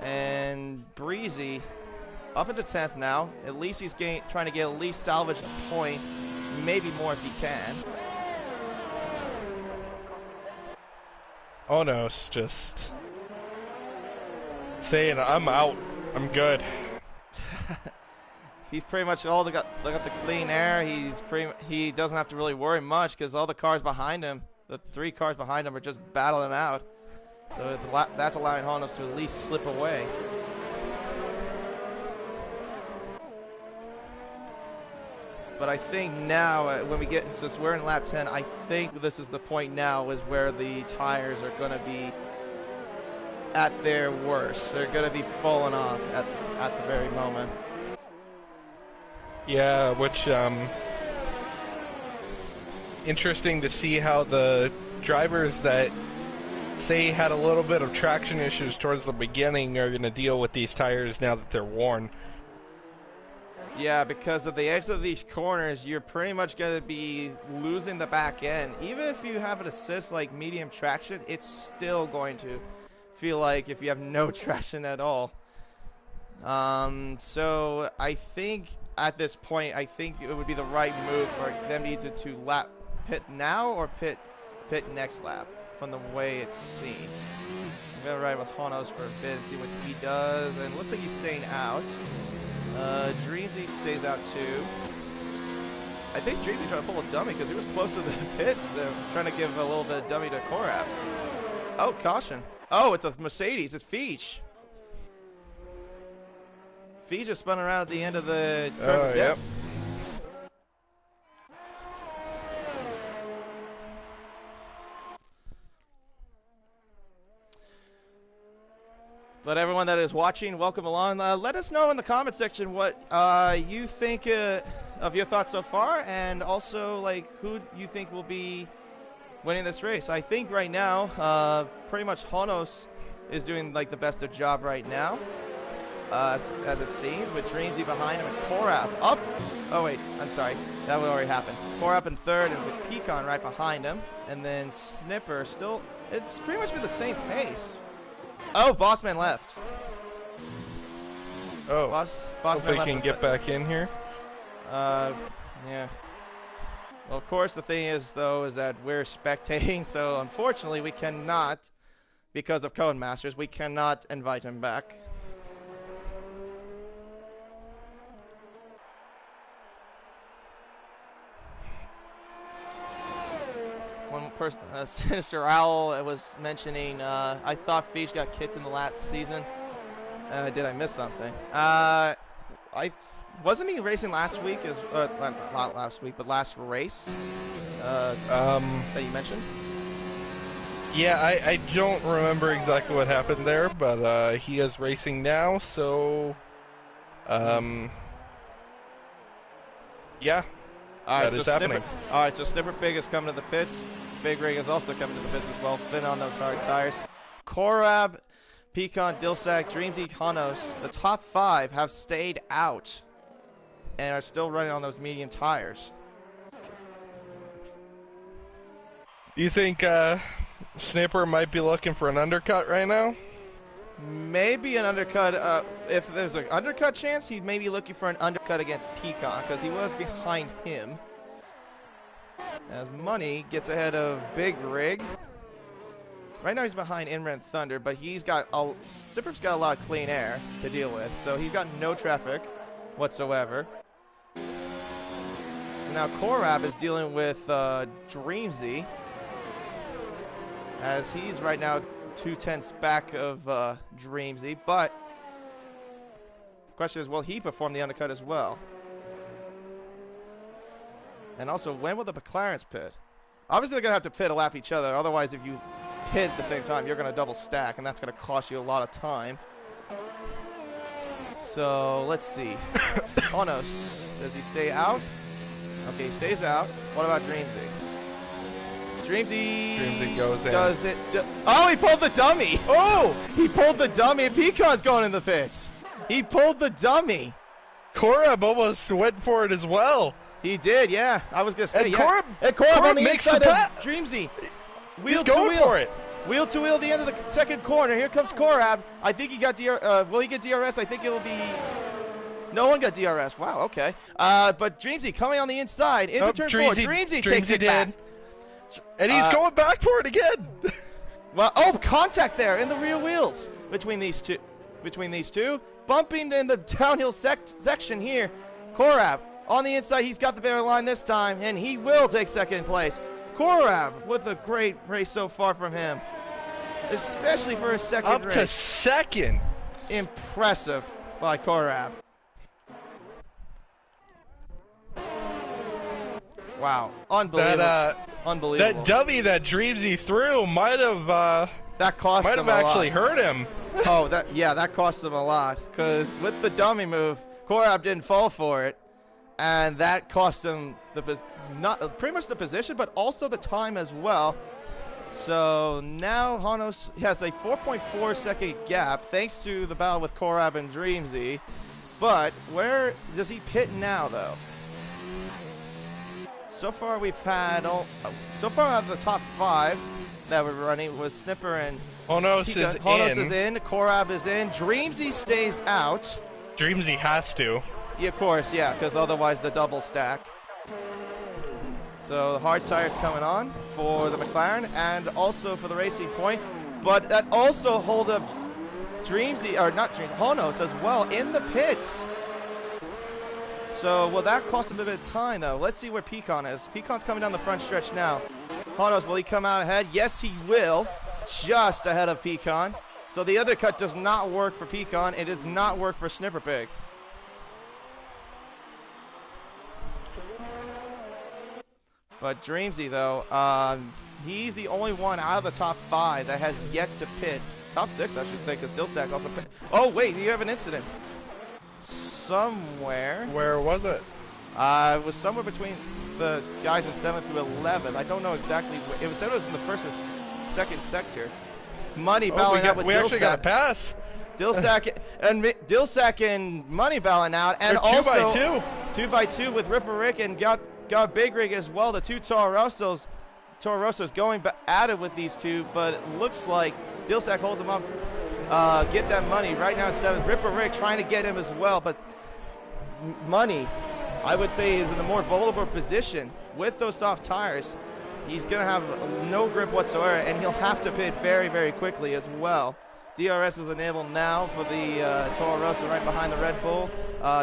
And Breezy up into 10th now. At least he's trying to get at least salvage a point. Maybe more if he can. Onos just saying, I'm out. I'm good. He's pretty much got the clean air. He doesn't have to really worry much because all the cars behind him, the 3 cars behind him, are just battling out. So that's allowing Honos to at least slip away. But I think now, when we get, since we're in lap 10, I think this is the point now is where the tires are going to be at their worst. They're going to be falling off at the very moment. Yeah, which, interesting to see how the drivers that say had a little bit of traction issues towards the beginning are going to deal with these tires now that they're worn. Yeah, because of the exit of these corners, you're pretty much going to be losing the back end. Even if you have an assist like medium traction, it's still going to feel like if you have no traction at all. So I think at this point, I think it would be the right move for them either to lap pit now or pit next lap from the way it seems. I'm going to ride with Honos for a bit and see what he does. And it looks like he's staying out. Dreamsy stays out too. I think Dreamsy trying to pull a dummy because he was close to the pits. They're trying to give a little bit of dummy to Korab. Oh, caution. Oh, it's a Mercedes. It's Feech. Feech just spun around at the end of the curve. Yep. But everyone that is watching, welcome along. Let us know in the comment section what you think of your thoughts so far, and also like who you think will be winning this race. I think right now, pretty much Honos is doing like the best of job right now, as it seems, with Dreamsy behind him and Korab up. Oh wait, I'm sorry, that would already happen. Korab in third, and with Pecan right behind him, and then Snipper still. It's pretty much been the same pace. Oh, Bossman left. Oh, Bossman hope left. they can get back in here. Yeah. Well, of course, the thing is, though, is that we're spectating, so unfortunately we cannot, because of Codemasters, we cannot invite him back. One person, Sinister Owl, was mentioning, I thought Feech got kicked in the last season. Did I miss something? Wasn't he racing last week? Not last week, but last race that you mentioned? Yeah, I don't remember exactly what happened there, but he is racing now, so yeah. All right, that is happening. All right, so Snipper Big is coming to the pits. Big Rig is also coming to the pits as well. Fin on those hard tires. Korab, Pecan, Dilsack, Dreamsy, Honos, the top 5 have stayed out and are still running on those medium tires. You think Snipper might be looking for an undercut right now? Maybe an undercut. If there's an undercut chance, he may be looking for an undercut against Pecan because he was behind him. As Money gets ahead of Big Rig. Right now he's behind Inran Thunder, but Snipper's got a lot of clean air to deal with, so he's got no traffic whatsoever. So now Korab is dealing with Dreamsy, as he's right now 2/10 back of Dreamsy, but the question is, will he perform the undercut as well? And also, when will the McLarens pit? Obviously, they're going to have to pit a lap each other. Otherwise, if you pit at the same time, you're going to double stack, and that's going to cost you a lot of time. So, let's see. Honos, does he stay out? Okay, he stays out. What about Dreamsy? Dreamsy goes in. Does it? Oh, he pulled the dummy. Oh, he pulled the dummy, and Pecan's going in the pits. He pulled the dummy. Korab almost went for it as well. He did, yeah. I was gonna say, and yeah. Korab on the inside of Dreamsy. He's going for it. Wheel to wheel, the end of the second corner. Here comes Korab. I think he got will he get DRS? I think it'll be. No one got DRS. Wow. Okay. But Dreamsy coming on the inside into turn 4. Dreamsy takes it back. And he's going back for it again. Well, contact there in the rear wheels between these two. Bumping in the downhill section here. Korab on the inside. He's got the better line this time, and he will take second place. Korab with a great race so far from him, especially for his second race. Up to second. Impressive by Korab. Wow, unbelievable, unbelievable. That dummy that Dreamsy threw might have actually hurt him. Oh, that cost him a lot, because with the dummy move, Korab didn't fall for it, and that cost him pretty much the position, but also the time as well. So now Honos has a 4.4 second gap thanks to the battle with Korab and Dreamsy. But where does he pit now, though? So far we've had so far out of the top 5 that we're running was Snipper and Honos is in, Korab is in, Dreamsy stays out. Dreamsy has to. Yeah, of course, yeah, because otherwise the double stack. So the hard tires coming on for the McLaren and also for the Racing Point, but that also hold up Dreamsy, or not Dreamsy, Honos as well in the pits. So will that cost him a bit of time though? Let's see where Pecan is. Pecan's coming down the front stretch now. Honos, will he come out ahead? Yes, he will. Just ahead of Pecan. So the undercut does not work for Pecan. It does not work for Snipper Pig. But Dreamsy, though, he's the only one out of the top 5 that has yet to pit. Top 6, I should say, because Dilsack also pit. Oh, wait, you have an incident. Somewhere. Where was it? It was somewhere between the guys in 7th through 11th. I don't know exactly. It said it was in the 1st and 2nd sector. Money battling out with Dilsack. We actually got a pass. Dilsack and Money battling out. And they're also 2x2. 2x2 with Ripper Rick and got Big Rig as well. The two Toro Rossos going at it with these two, but it looks like Dilsack holds him up. Get that Money right now at 7th. Ripper Rick trying to get him as well, but Money, I would say, is in a more vulnerable position with those soft tires. He's going to have no grip whatsoever, and he'll have to pit very, very quickly as well. DRS is enabled now for the Toro Rosso right behind the Red Bull.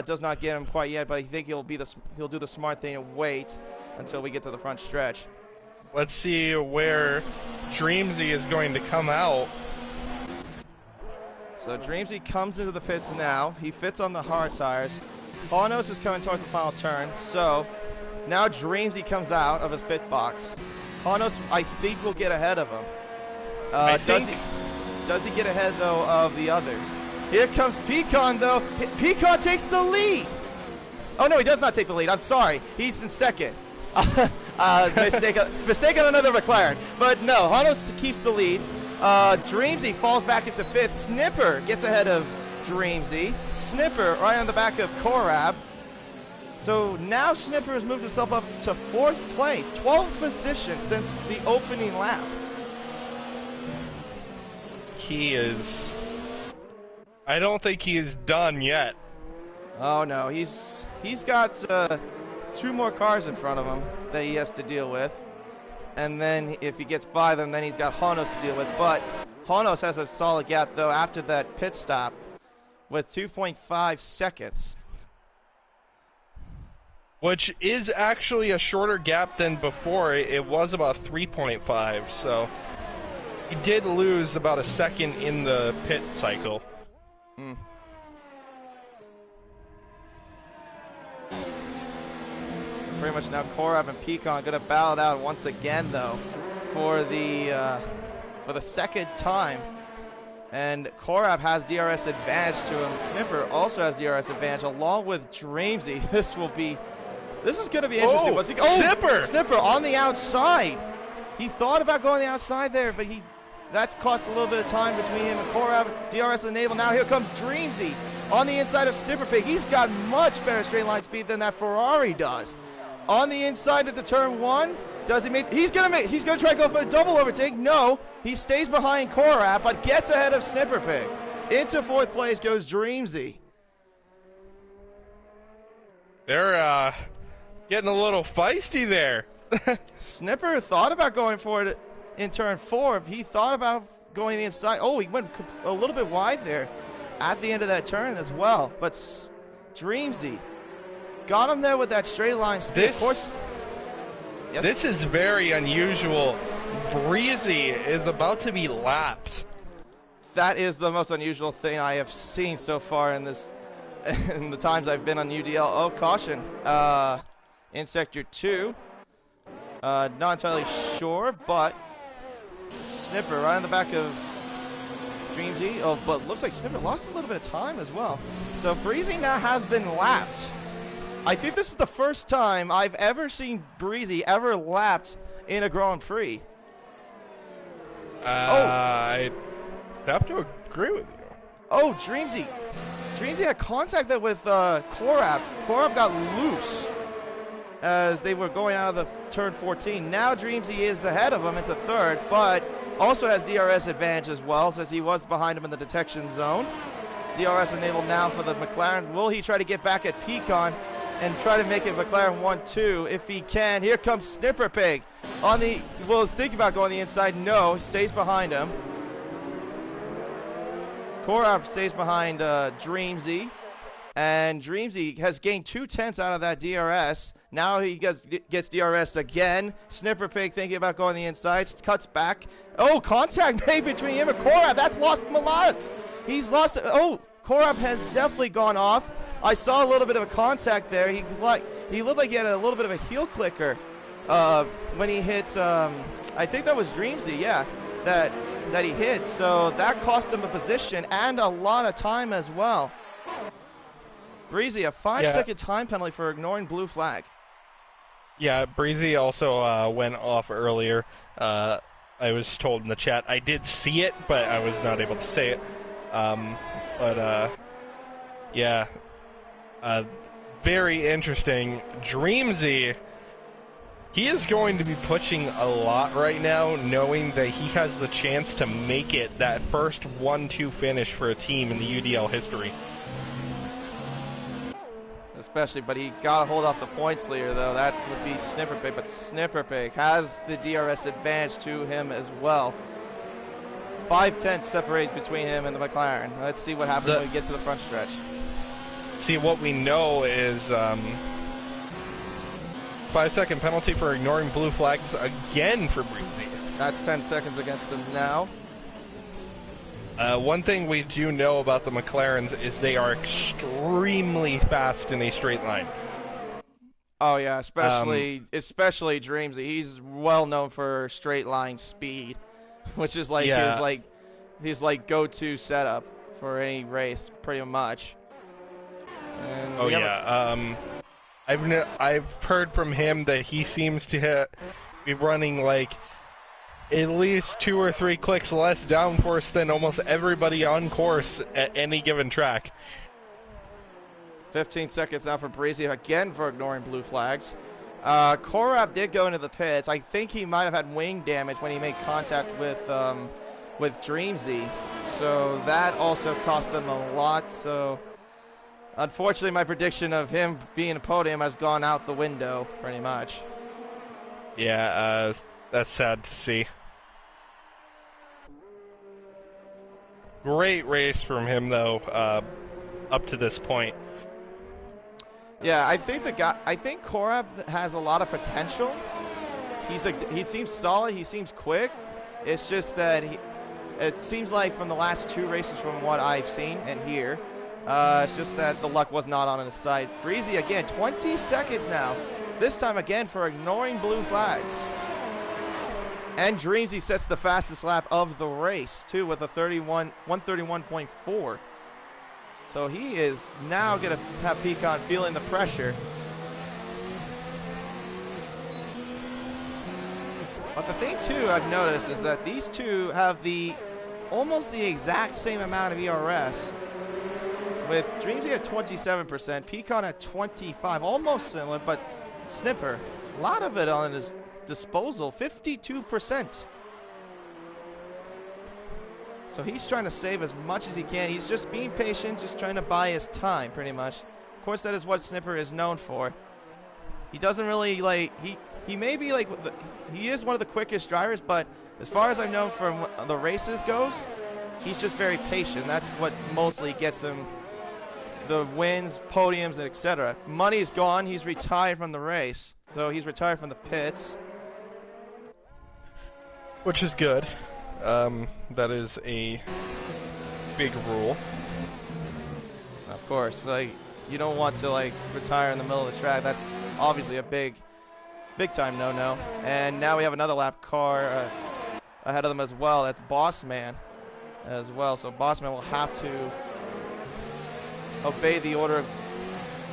Does not get him quite yet, but I think he'll do the smart thing and wait until we get to the front stretch. Let's see where Dreamsy is going to come out. So Dreamsy comes into the pits now. He fits on the hard tires. Honos is coming towards the final turn. So now Dreamsy comes out of his pit box. Honos, I think, will get ahead of him. Does he get ahead, though, of the others? Here comes Pecan, though. Pecan takes the lead. Oh, no, he does not take the lead. I'm sorry. He's in 2nd. Mistake on another McLaren. But no, Honos keeps the lead. Dreamsy falls back into 5th. Snipper gets ahead of Dreamsy. Snipper right on the back of Korab. So now Snipper has moved himself up to 4th place. 12th position since the opening lap. I don't think he is done yet. Oh no, he's got 2 more cars in front of him that he has to deal with, and then if he gets by them, then he's got Honos to deal with. But Honos has a solid gap though after that pit stop with 2.5 seconds, which is actually a shorter gap than before. It was about 3.5, so he did lose about a second in the pit cycle. Pretty much now Korab and Pecan going to battle it out once again, though, for the 2nd time. And Korab has DRS advantage to him. Snipper also has DRS advantage along with Dreamsy. This is going to be interesting. Snipper on the outside. He thought about going the outside there, but that's cost a little bit of time between him and Korab. DRS enabled. Now here comes Dreamsy on the inside of Snipper Pig. He's got much better straight line speed than that Ferrari does. On the inside of the turn 1, does he make? He's gonna try to go for a double overtake. No, he stays behind Korab, but gets ahead of Snipper Pig. Into 4th place goes Dreamsy. They're getting a little feisty there. Snipper thought about going for it in turn 4. He thought about going the inside. Oh, he went a little bit wide there at the end of that turn as well. But Dreamsy got him there with that straight line speed. Of course. Yes. This is very unusual. Breezy is about to be lapped. That is the most unusual thing I have seen so far in the times I've been on UDL. Oh, caution. In Sector 2. Not entirely sure, but Snipper right on the back of Dreamzy. Oh, but looks like Snipper lost a little bit of time as well. So Breezy now has been lapped. I think this is the first time I've ever seen Breezy ever lapped in a Grand Prix. I have to agree with you. Oh, Dreamzy. Dreamzy had contact there with Korab. Korab got loose as they were going out of the turn 14. Now Dreamzy is ahead of him into third, but also has DRS advantage as well, since he was behind him in the detection zone. DRS enabled now for the McLaren. Will he try to get back at Pecan and try to make it McLaren 1-2 if he can? Here comes Snipper Pig on the, well, think about going the inside. No, he stays behind him. Korab stays behind Dreamzy, and Dreamzy has gained 2/10 out of that DRS. Now he gets DRS again. Snipper Pig thinking about going the inside, cuts back. Oh, contact made between him and Korab. That's lost him a lot. He's lost. Oh, Korab has definitely gone off. I saw a little bit of a contact there. He looked like he had a little bit of a heel clicker when he hits. I think that was Dreamzy. Yeah, that he hit. So that cost him a position and a lot of time as well. Breezy, a 5-second time penalty for ignoring blue flag. Yeah, Breezy also went off earlier. I was told in the chat. I did see it, but I was not able to say it. Yeah. Very interesting. Dreamzy, he is going to be pushing a lot right now, knowing that he has the chance to make it that first 1-2 finish for a team in the UDL history. Especially, but he got to hold off the points leader, though. That would be Snipper Pig, but Snipper Pig has the DRS advantage to him as well. 5/10 separates between him and the McLaren. Let's see what happens when we get to the front stretch. See, what we know is 5-second penalty for ignoring blue flags again for Breezy. That's 10 seconds against him now. One thing we do know about the McLarens is they are extremely fast in a straight line. Oh yeah, especially Dreamzy. He's well known for straight line speed, which is like his go-to setup for any race, pretty much. And oh yeah, I've heard from him that he seems to be running like at least 2 or 3 clicks less downforce than almost everybody on course at any given track. 15 seconds now for Breezy, again for ignoring blue flags. Korab did go into the pits. I think he might have had wing damage when he made contact with Dreamzy. So that also cost him a lot. So unfortunately, my prediction of him being a podium has gone out the window, pretty much. Yeah, that's sad to see. Great race from him, though, up to this point. Yeah, I think Korab has a lot of potential. He seems solid. He seems quick. It's just that it seems like from the last 2 races, from what I've seen and hear, it's just that the luck was not on his side. Breezy again, 20 seconds now. This time again for ignoring blue flags. And Dreamzy sets the fastest lap of the race, too, with a 131.4. So he is now going to have Pecan feeling the pressure. But the thing, too, I've noticed is that these two have almost the exact same amount of ERS. With Dreamzy at 27%, Pecan at 25%, almost similar, but Snipper, a lot of it on his disposal, 52%. So he's trying to save as much as he can. He's just being patient, just trying to buy his time, pretty much. Of course, that is what Snipper is known for. He doesn't really, he may be, he is one of the quickest drivers, but as far as I know from the races goes, he's just very patient. That's what mostly gets him the wins, podiums, and etc. Money's gone. He's retired from the race. So he's retired from the pits. Which is good. That is a big rule. Of course, you don't want to retire in the middle of the track. That's obviously a big Big time no-no. And now we have another lap car ahead of them as well. That's Bossman as well. So Bossman will have to obey the order of...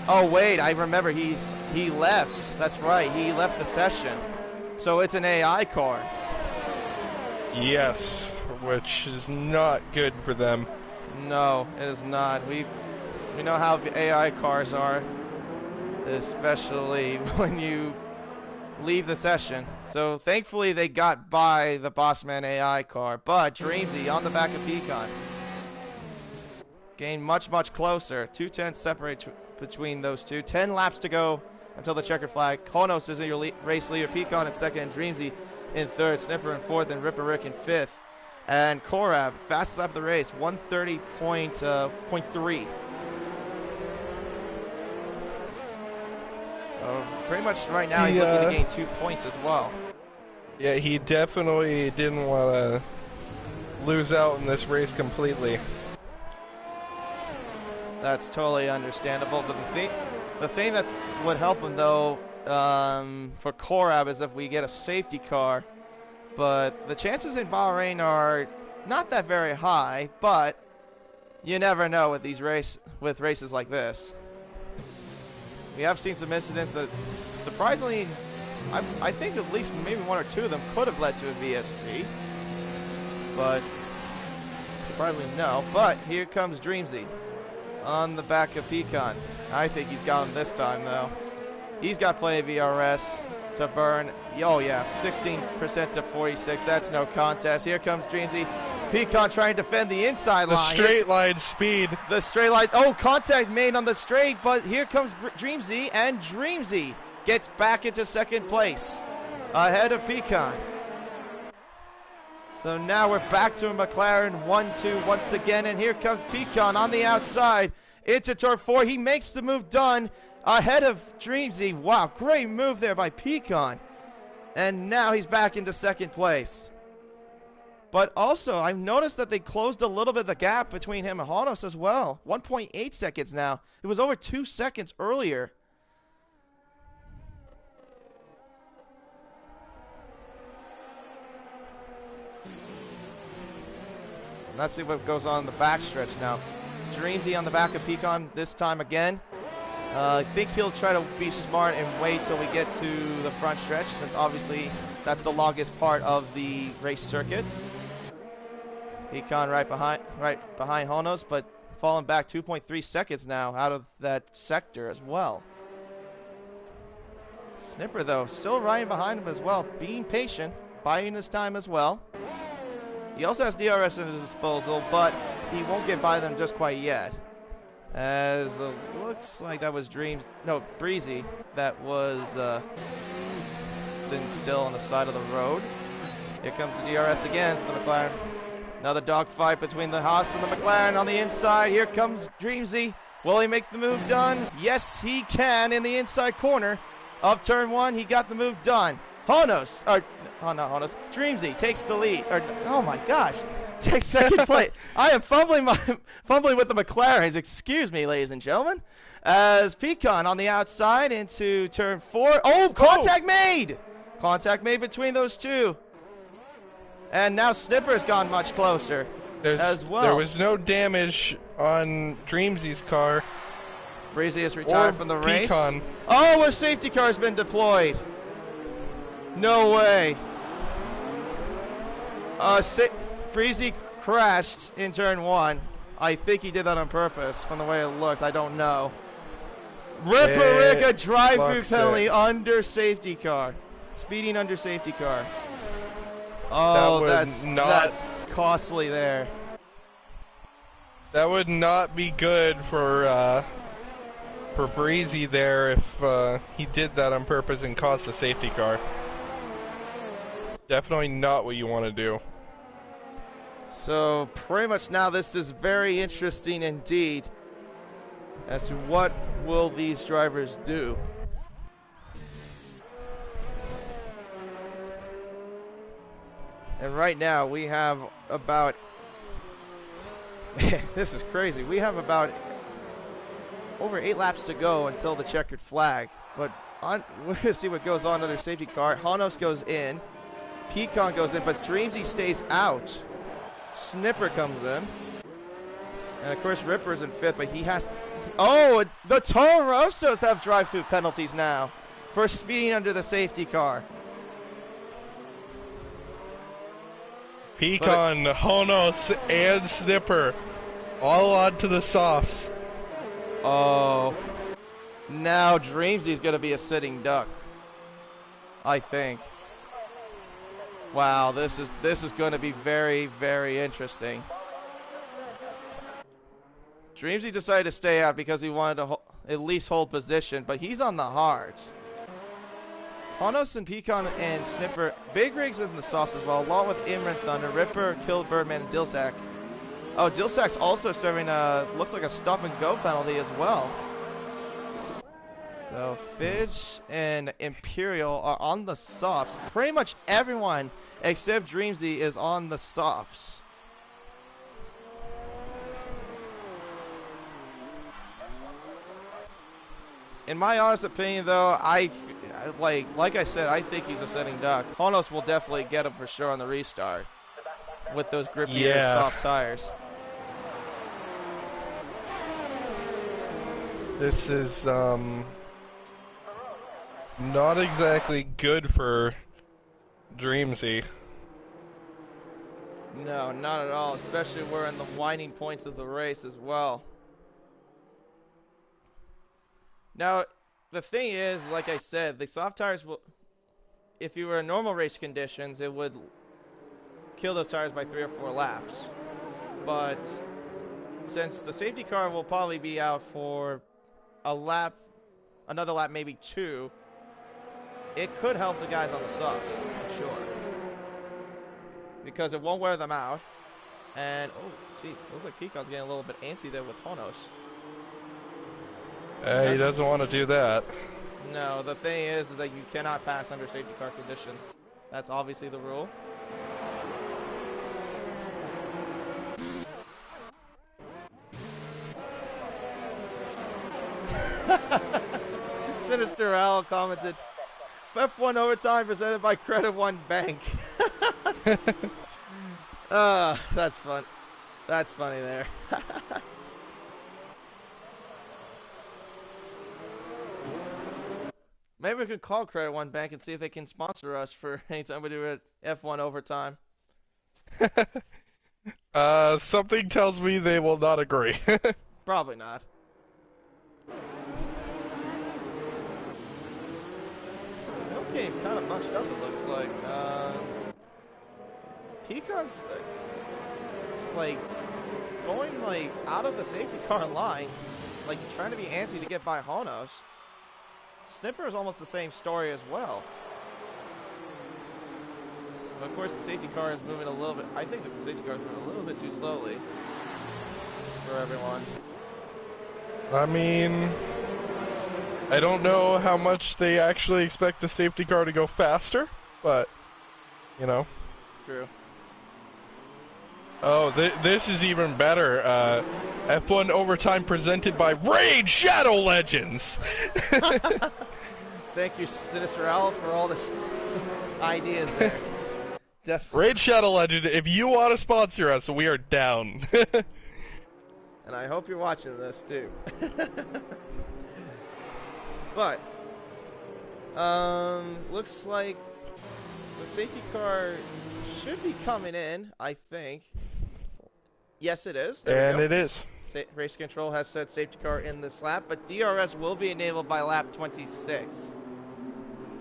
Oh, wait, I remember he left. That's right, he left the session. So it's an AI car. Yes, which is not good for them. No, it is not. We know how AI cars are, especially when you leave the session. So thankfully they got by the Bossman AI car, but Dreamsy on the back of Pecan. Gained much closer. 2:10 separate between those two. 10 laps to go until the checkered flag. Honos is in your race leader. Pecan in second, and Dreamsy in third. Snipper in fourth, and Ripper Rick in fifth. And Korab, fastest lap of the race, 1:30.3. So pretty much right now he's looking to gain 2 points as well. Yeah, he definitely didn't want to lose out in this race completely. That's totally understandable. But the thing that would help him though for Korab is if we get a safety car. But the chances in Bahrain are not that very high. But you never know with these races like this. We have seen some incidents that, surprisingly, I think at least maybe one or two of them could have led to a VSC. But surprisingly, no. But here comes Dreamsy on the back of Pecan. I think he's got him this time, though. He's got plenty of VRS to burn. Oh, yeah, 16% to 46. That's no contest. Here comes Dreamsy. Pecan trying to defend the inside line. The straight line speed. The straight line. Oh, contact made on the straight, but here comes Dreamsy, and Dreamsy gets back into second place ahead of Pecan. So now we're back to a McLaren 1-2 once again, and here comes Pecan on the outside into turn 4. He makes the move done ahead of Dreamsy. Wow, great move there by Pecan. And now he's back into second place. But also, I've noticed that they closed a little bit of the gap between him and Honos as well. 1.8 seconds now. It was over 2 seconds earlier. So let's see what goes on in the backstretch now. Dreamsy on the back of Pecan this time again. I think he'll try to be smart and wait till we get to the front stretch, since obviously that's the longest part of the race circuit. Pecan right behind Honos, but falling back 2.3 seconds now out of that sector as well. Snipper, though, still riding behind him as well, being patient, biding his time as well. He also has DRS at his disposal, but he won't get by them just quite yet. As looks like that was Breezy that was sitting still on the side of the road. Here comes the DRS again, the McLaren. Another dogfight between the Haas and the McLaren on the inside. Here comes Dreamsy. Will he make the move done? Yes, he can in the inside corner of turn 1. He got the move done. Dreamsy takes the lead. Oh my gosh, takes second place. I am fumbling with the McLarens. Excuse me, ladies and gentlemen. As Pecan on the outside into turn 4. Oh, contact made! Contact made between those two. And now Snipper's gone much closer as well. There was no damage on Dreamsy's car. Breezy is retired from the race. Pecan. Oh, a safety car has been deployed. No way. Breezy crashed in turn 1. I think he did that on purpose from the way it looks. I don't know. Ripper Rick, a drive-through penalty under safety car. Speeding under safety car. Oh, that's costly there. That would not be good for Breezy there if he did that on purpose and caused a safety car. Definitely not what you want to do. So pretty much now this is very interesting indeed as to what will these drivers do. And right now we have about, man, this is crazy. We have about over 8 laps to go until the checkered flag. But We're gonna see what goes on under safety car. Honos goes in. Pecan goes in, but Dreamsy stays out. Snipper comes in. And of course Ripper's in 5th, but he has to, oh, the Toro Rossos have drive-through penalties now for speeding under the safety car. Pecan, Honos, and Snipper all onto the softs. Oh, now Dreamsy's gonna be a sitting duck, I think. Wow, this is going to be very, very interesting. Dreamsy decided to stay out because he wanted to at least hold position, but he's on the hards. Honos and Pecan and Snipper, Big Rig's in the softs as well, along with Imran Thunder, Ripper, Kill Birdman, and Dilsack. Oh, Dilsack's also serving looks like a stop and go penalty as well. So Fidge and Imperial are on the softs. Pretty much everyone except Dreamsy is on the softs. In my honest opinion, though, like I said, I think he's a sitting duck. Honos will definitely get him for sure on the restart with those grippier soft tires. This is not exactly good for Dreamsy. No, not at all, especially we're in the winding points of the race as well. Now, the thing is, like I said, the soft tires will, if you were in normal race conditions, it would kill those tires by 3 or 4 laps. But since the safety car will probably be out for a lap, another lap, maybe 2, it could help the guys on the softs, for sure. Because it won't wear them out. And, oh, jeez, looks like Pecan's getting a little bit antsy there with Honos. He doesn't want to do that. No, the thing is that you cannot pass under safety car conditions. That's obviously the rule. Sinister Owl commented, F1 overtime presented by Credit One Bank. That's fun. That's funny there. Maybe we could call Credit One Bank and see if they can sponsor us for anytime we do F1 overtime. Something tells me they will not agree. Probably not. This game kind of bunched up, it looks like. Pecan's it's like going like out of the safety car line, like trying to be antsy to get by Honos. Snipper is almost the same story as well. But of course the safety car is moving a little bit. I think that the safety car is moving a little bit too slowly for everyone. I mean, I don't know how much they actually expect the safety car to go faster, but, you know. True. Oh, this is even better. F1 overtime presented by Raid Shadow Legends. Thank you, Sinister Owl, for all the ideas there. Definitely. Raid Shadow Legend, if you want to sponsor us, we are down. And I hope you're watching this too. But looks like the safety car should be coming in, I think. Yes, it is. And it is. Race control has said safety car in this lap, but DRS will be enabled by lap 26.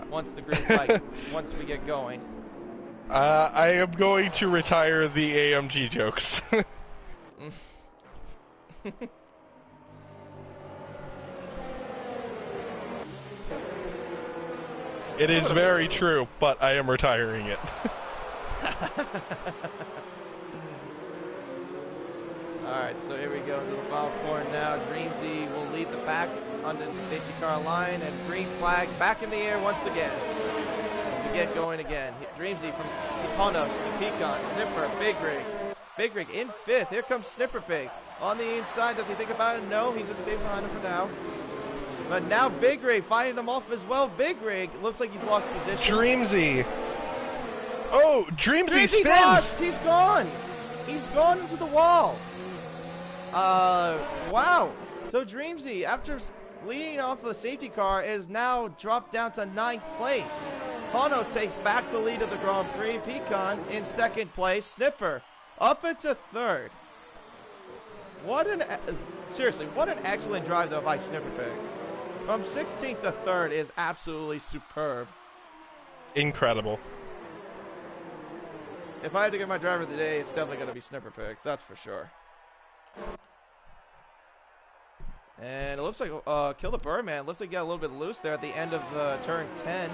Once the green flag, once we get going. I am going to retire the AMG jokes. It is very true, but I am retiring it. Alright, so here we go into the final corner now. Dreamsy will lead the pack under the safety car line, and green flag back in the air once again. We get going again. Dreamsy from Honos to Pecan, Snipper, Big Rig. Big Rig in 5th. Here comes Snipper Pig. On the inside, does he think about it? No, he just stays behind him for now. But now Big Rig fighting him off as well. Big Rig looks like he's lost position. Dreamsy. Oh, Dreamsy's spins. Lost. He's gone. He's gone into the wall. Wow. So Dreamsy, after leading off the safety car, is now dropped down to 9th place. Honos takes back the lead of the Grand Prix. Pecan in 2nd place. Snipper up into 3rd. Seriously, what an excellent drive though by Snipper Pig. From 16th to 3rd is absolutely superb. Incredible. If I had to get my driver of the day, it's definitely going to be Snipper Pig. That's for sure. And it looks like Kill the Birdman looks like he got a little bit loose there at the end of turn 10.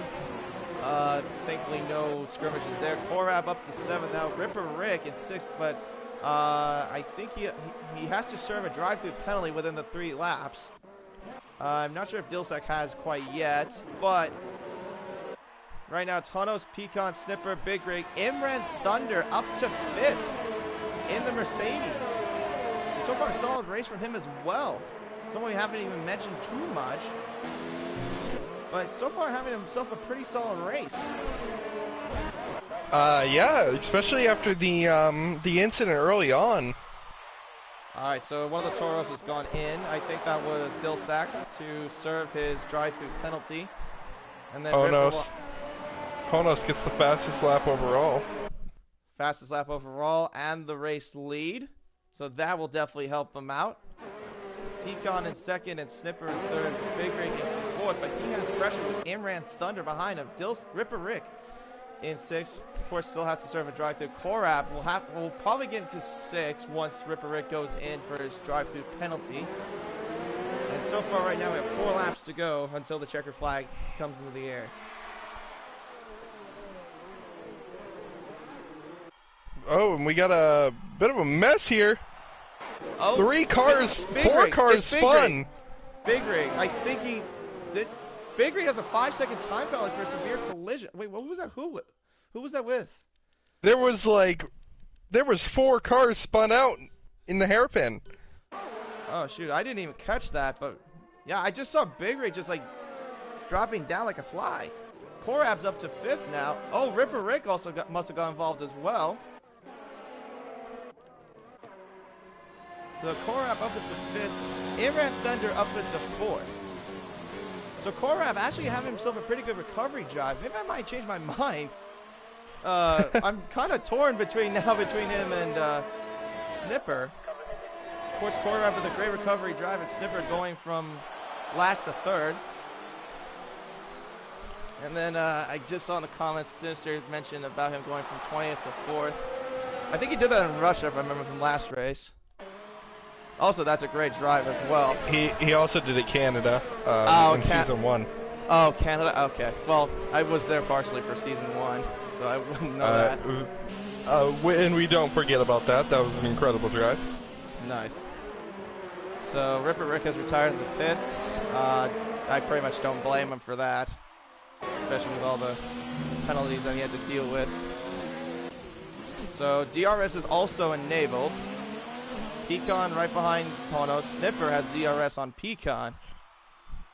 Thankfully, no skirmishes there. Korab up to 7th now. Ripper Rick in 6th, but I think he has to serve a drive-through penalty within the 3 laps. I'm not sure if Dilsek has quite yet, but right now it's Honos, Pecan, Snipper, Big Rig, Imran Thunder up to 5th in the Mercedes. So far, a solid race from him as well. Someone we haven't even mentioned too much, but so far having himself a pretty solid race. Yeah, especially after the incident early on. All right, so one of the Toros has gone in. I think that was Dilsak to serve his drive-through penalty, and then Honos gets the fastest lap overall. Fastest lap overall and the race lead, so that will definitely help him out. Pecan in 2nd and Snipper in 3rd, Big Rig in 4th, but he has pressure with Imran Thunder behind him. Ripper Rick in 6th, of course, still has to serve a drive-through. Korab will probably get into 6th once Ripper Rick goes in for his drive-through penalty. And so far right now we have 4 laps to go until the checker flag comes into the air. Oh, and we got a bit of a mess here. Oh, 4 cars spun. Big Rig. I think he did. Big Rig has a 5-second time penalty for a severe collision. Wait, what was that? Who was that with? There was 4 cars spun out in the hairpin. Oh shoot, I didn't even catch that, but yeah, I just saw Big Rig just like dropping down like a fly. Korab's up to 5th now. Oh, Ripper Rick also must have got involved as well. So Korab up into 5th. Imran Thunder up into 4th. So Korab actually having himself a pretty good recovery drive. Maybe I might change my mind. I'm kind of torn between him and Snipper. Of course, Korab with a great recovery drive and Snipper going from last to 3rd. And then I just saw in the comments Sinister mentioned about him going from 20th to 4th. I think he did that in Russia, if I remember from last race. Also, that's a great drive as well. He also did it Canada in Season 1. Oh, Canada? Okay. Well, I was there partially for Season 1, so I wouldn't know that. And we don't forget about that. That was an incredible drive. Nice. So, Ripper Rick has retired in the pits. I pretty much don't blame him for that, especially with all the penalties that he had to deal with. So, DRS is also enabled. Pecan right behind Honos. Snipper has DRS on Pecan.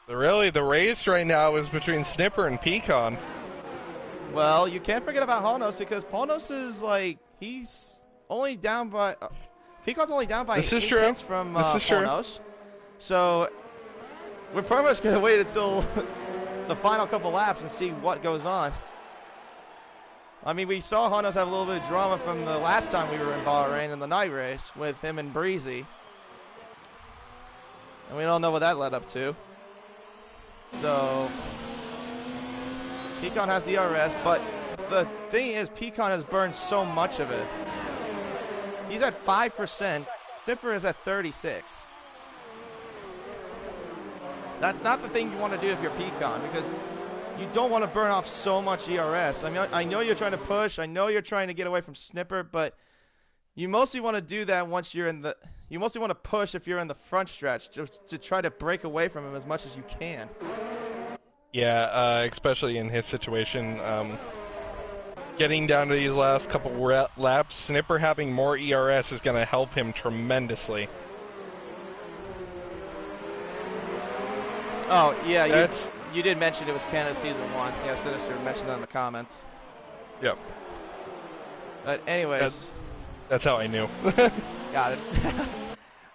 Really, the race right now is between Snipper and Pecan. Well, you can't forget about Honos because Honos is like, he's only down by, Pecan's only down by 8 tenths from Honos. So, we're pretty much going to wait until the final couple laps and see what goes on. I mean, we saw Honos have a little bit of drama from the last time we were in Bahrain in the night race with him and Breezy. And we don't know what that led up to. So, Pecan has DRS, but the thing is, Pecan has burned so much of it. He's at 5%. Snipper is at 36. That's not the thing you want to do if you're Pecan, because you don't want to burn off so much ERS. I mean, I know you're trying to push. I know you're trying to get away from Snipper, but you mostly want to do that once you're in the... You mostly want to push if you're in the front stretch, just to try to break away from him as much as you can. Yeah, especially in his situation. Getting down to these last couple laps, Snipper having more ERS is going to help him tremendously. Oh, yeah, you did mention it was Canada Season 1. Yeah, Sinister mentioned that in the comments. Yep. But anyways. That's how I knew. Got it.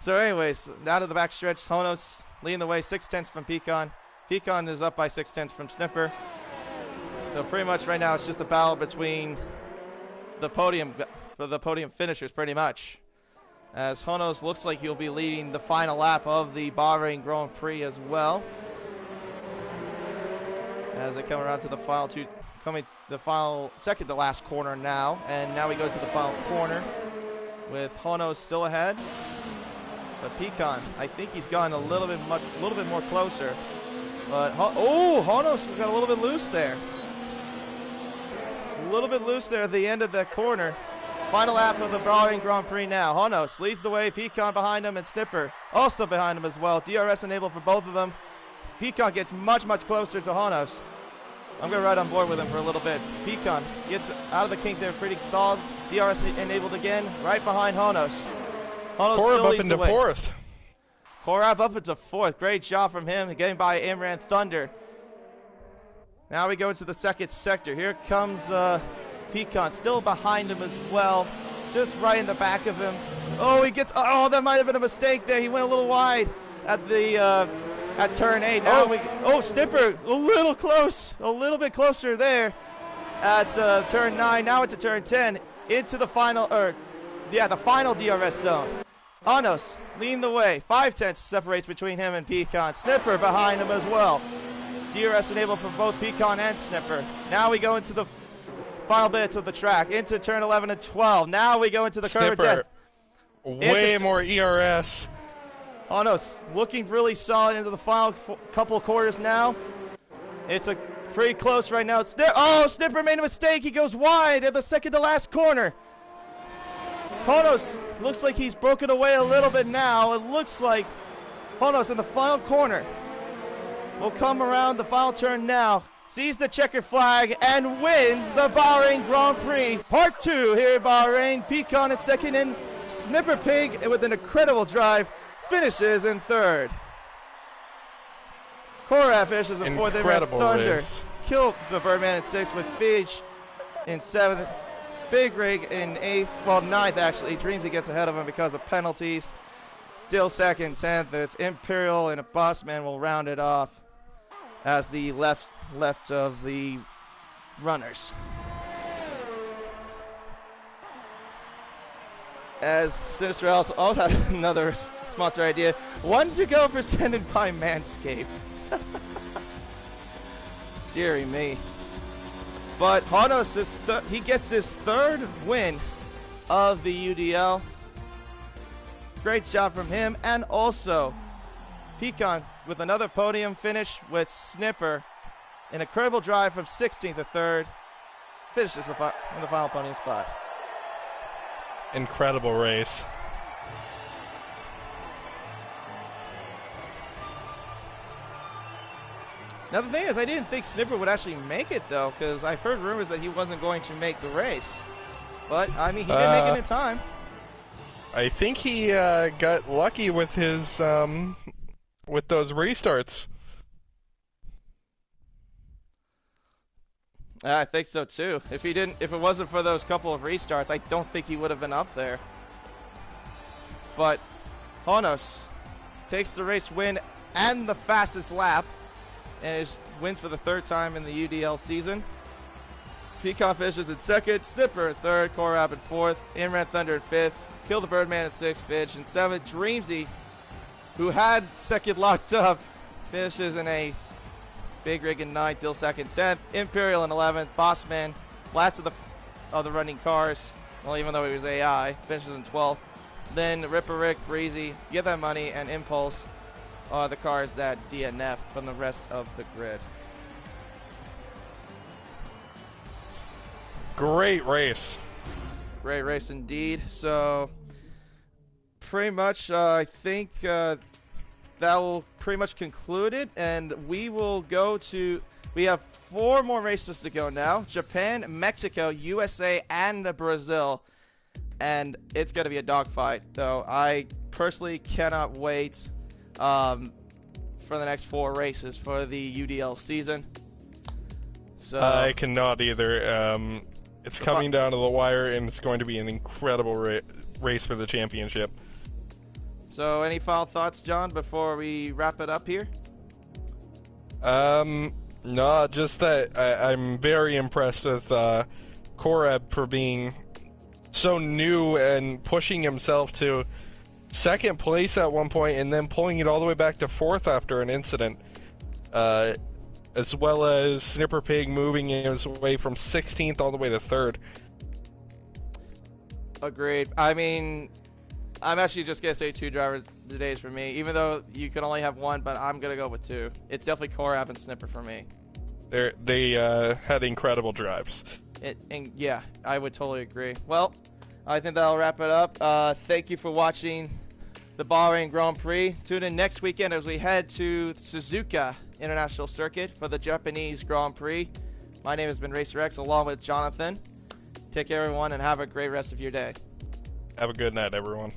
So anyways, now to the backstretch. Honos leading the way, 6/10 from Pecan. Pecan is up by 6/10 from Snipper. So pretty much right now it's just a battle between the podium finishers pretty much. As Honos looks like he'll be leading the final lap of the Bahrain Grand Prix as well. As they come around to the second to last corner now. And now we go to the final corner with Honos still ahead. But Pecan, I think he's gotten a little bit more closer. But Honos got a little bit loose there. A little bit loose there at the end of that corner. Final lap of the Bahrain Grand Prix now. Honos leads the way. Pecan behind him and Snipper also behind him as well. DRS enabled for both of them. Pecan gets much closer to Honos. I'm going to ride on board with him for a little bit. Pecan gets out of the kink there pretty solid. DRS enabled again, right behind Honos. Korab up into fourth. Korab up into fourth. Great job from him, getting by Imran Thunder. Now we go into the second sector. Here comes Pecan, still behind him as well, just right in the back of him. That might have been a mistake there. He went a little wide at the at turn 8. Now Snipper, a little bit closer there at turn 9. Now into turn 10, into the final, the final DRS zone. Honos leading the way. 5/10 separates between him and Pecan. Snipper behind him as well. DRS enabled for both Pecan and Snipper. Now we go into the final bits of the track, into turn 11 and 12. Now we go into the curve of death. Way more ERS. Honos looking really solid into the final couple of quarters now. It's pretty close right now. Snipper made a mistake. He goes wide at the second to last corner. Honos looks like he's broken away a little bit now. It looks like Honos in the final corner will come around the final turn now, sees the checkered flag, and wins the Bahrain Grand Prix. Part 2 here in Bahrain. Pecan in second, and Snipper Pig with an incredible drive finishes in third. Korab finishes in fourth. Incredible Thunder race. killed the Birdman in sixth, with Fidge in seventh. Big Rig in 8th, well 9th actually. Dreams he gets ahead of him because of penalties. Dill second, 10th. Imperial and a Bossman will round it off as the left of the runners. As Sinister also had another sponsor idea. 1 to go presented by Manscaped. Deary me. But Honos, he gets his third win of the UDL. Great job from him. And also, Pecan with another podium finish with Snipper. An incredible drive from 16th to 3rd. Finishes in the final podium spot. Incredible race. Now the thing is, I didn't think Snipper would actually make it though, because I've heard rumors that he wasn't going to make the race. But I mean, he did make it in time. I think he got lucky with his with those restarts. I think so too. If it wasn't for those couple of restarts, I don't think he would have been up there. But Honos takes the race win and the fastest lap, and wins for the third time in the UDL season. Pecan finishes in second, Snipper in third, Korab in fourth, Imran Thunder in fifth, Kill the Birdman in sixth, Fidge in seventh, Dreamsy, who had second locked up, finishes in eighth, Big Rig in ninth, Dill second, 10th, Imperial in 11th, Bossman, last of the running cars, well, even though he was AI, finishes in 12th. Then Ripper Rick, Breezy, Get That Money, and Impulse are the cars that DNF'd from the rest of the grid. Great race. Great race indeed. So, pretty much, I think that will pretty much conclude it. And we will go to, we have 4 more races to go now. Japan, Mexico, USA, and Brazil. And it's going to be a dogfight, though. I personally cannot wait for for the next 4 races for the UDL season. So I cannot either. It's coming down to the wire, and it's going to be an incredible race for the championship. So any final thoughts, John, before we wrap it up here? No, just that I'm very impressed with Korab for being so new and pushing himself to 2nd place at one point and then pulling it all the way back to 4th after an incident. As well as Snipper Pig moving his way from 16th all the way to 3rd. Agreed. I mean, I'm actually just going to say 2 driver days for me, even though you can only have 1, but I'm going to go with 2. It's definitely Korab and Snipper for me. They had incredible drives. And yeah, I would totally agree. Well, I think that'll wrap it up. Thank you for watching the Bahrain Grand Prix. Tune in next weekend as we head to Suzuka International Circuit for the Japanese Grand Prix. My name has been Racer X along with Jonathan. Take care, everyone, and have a great rest of your day. Have a good night, everyone.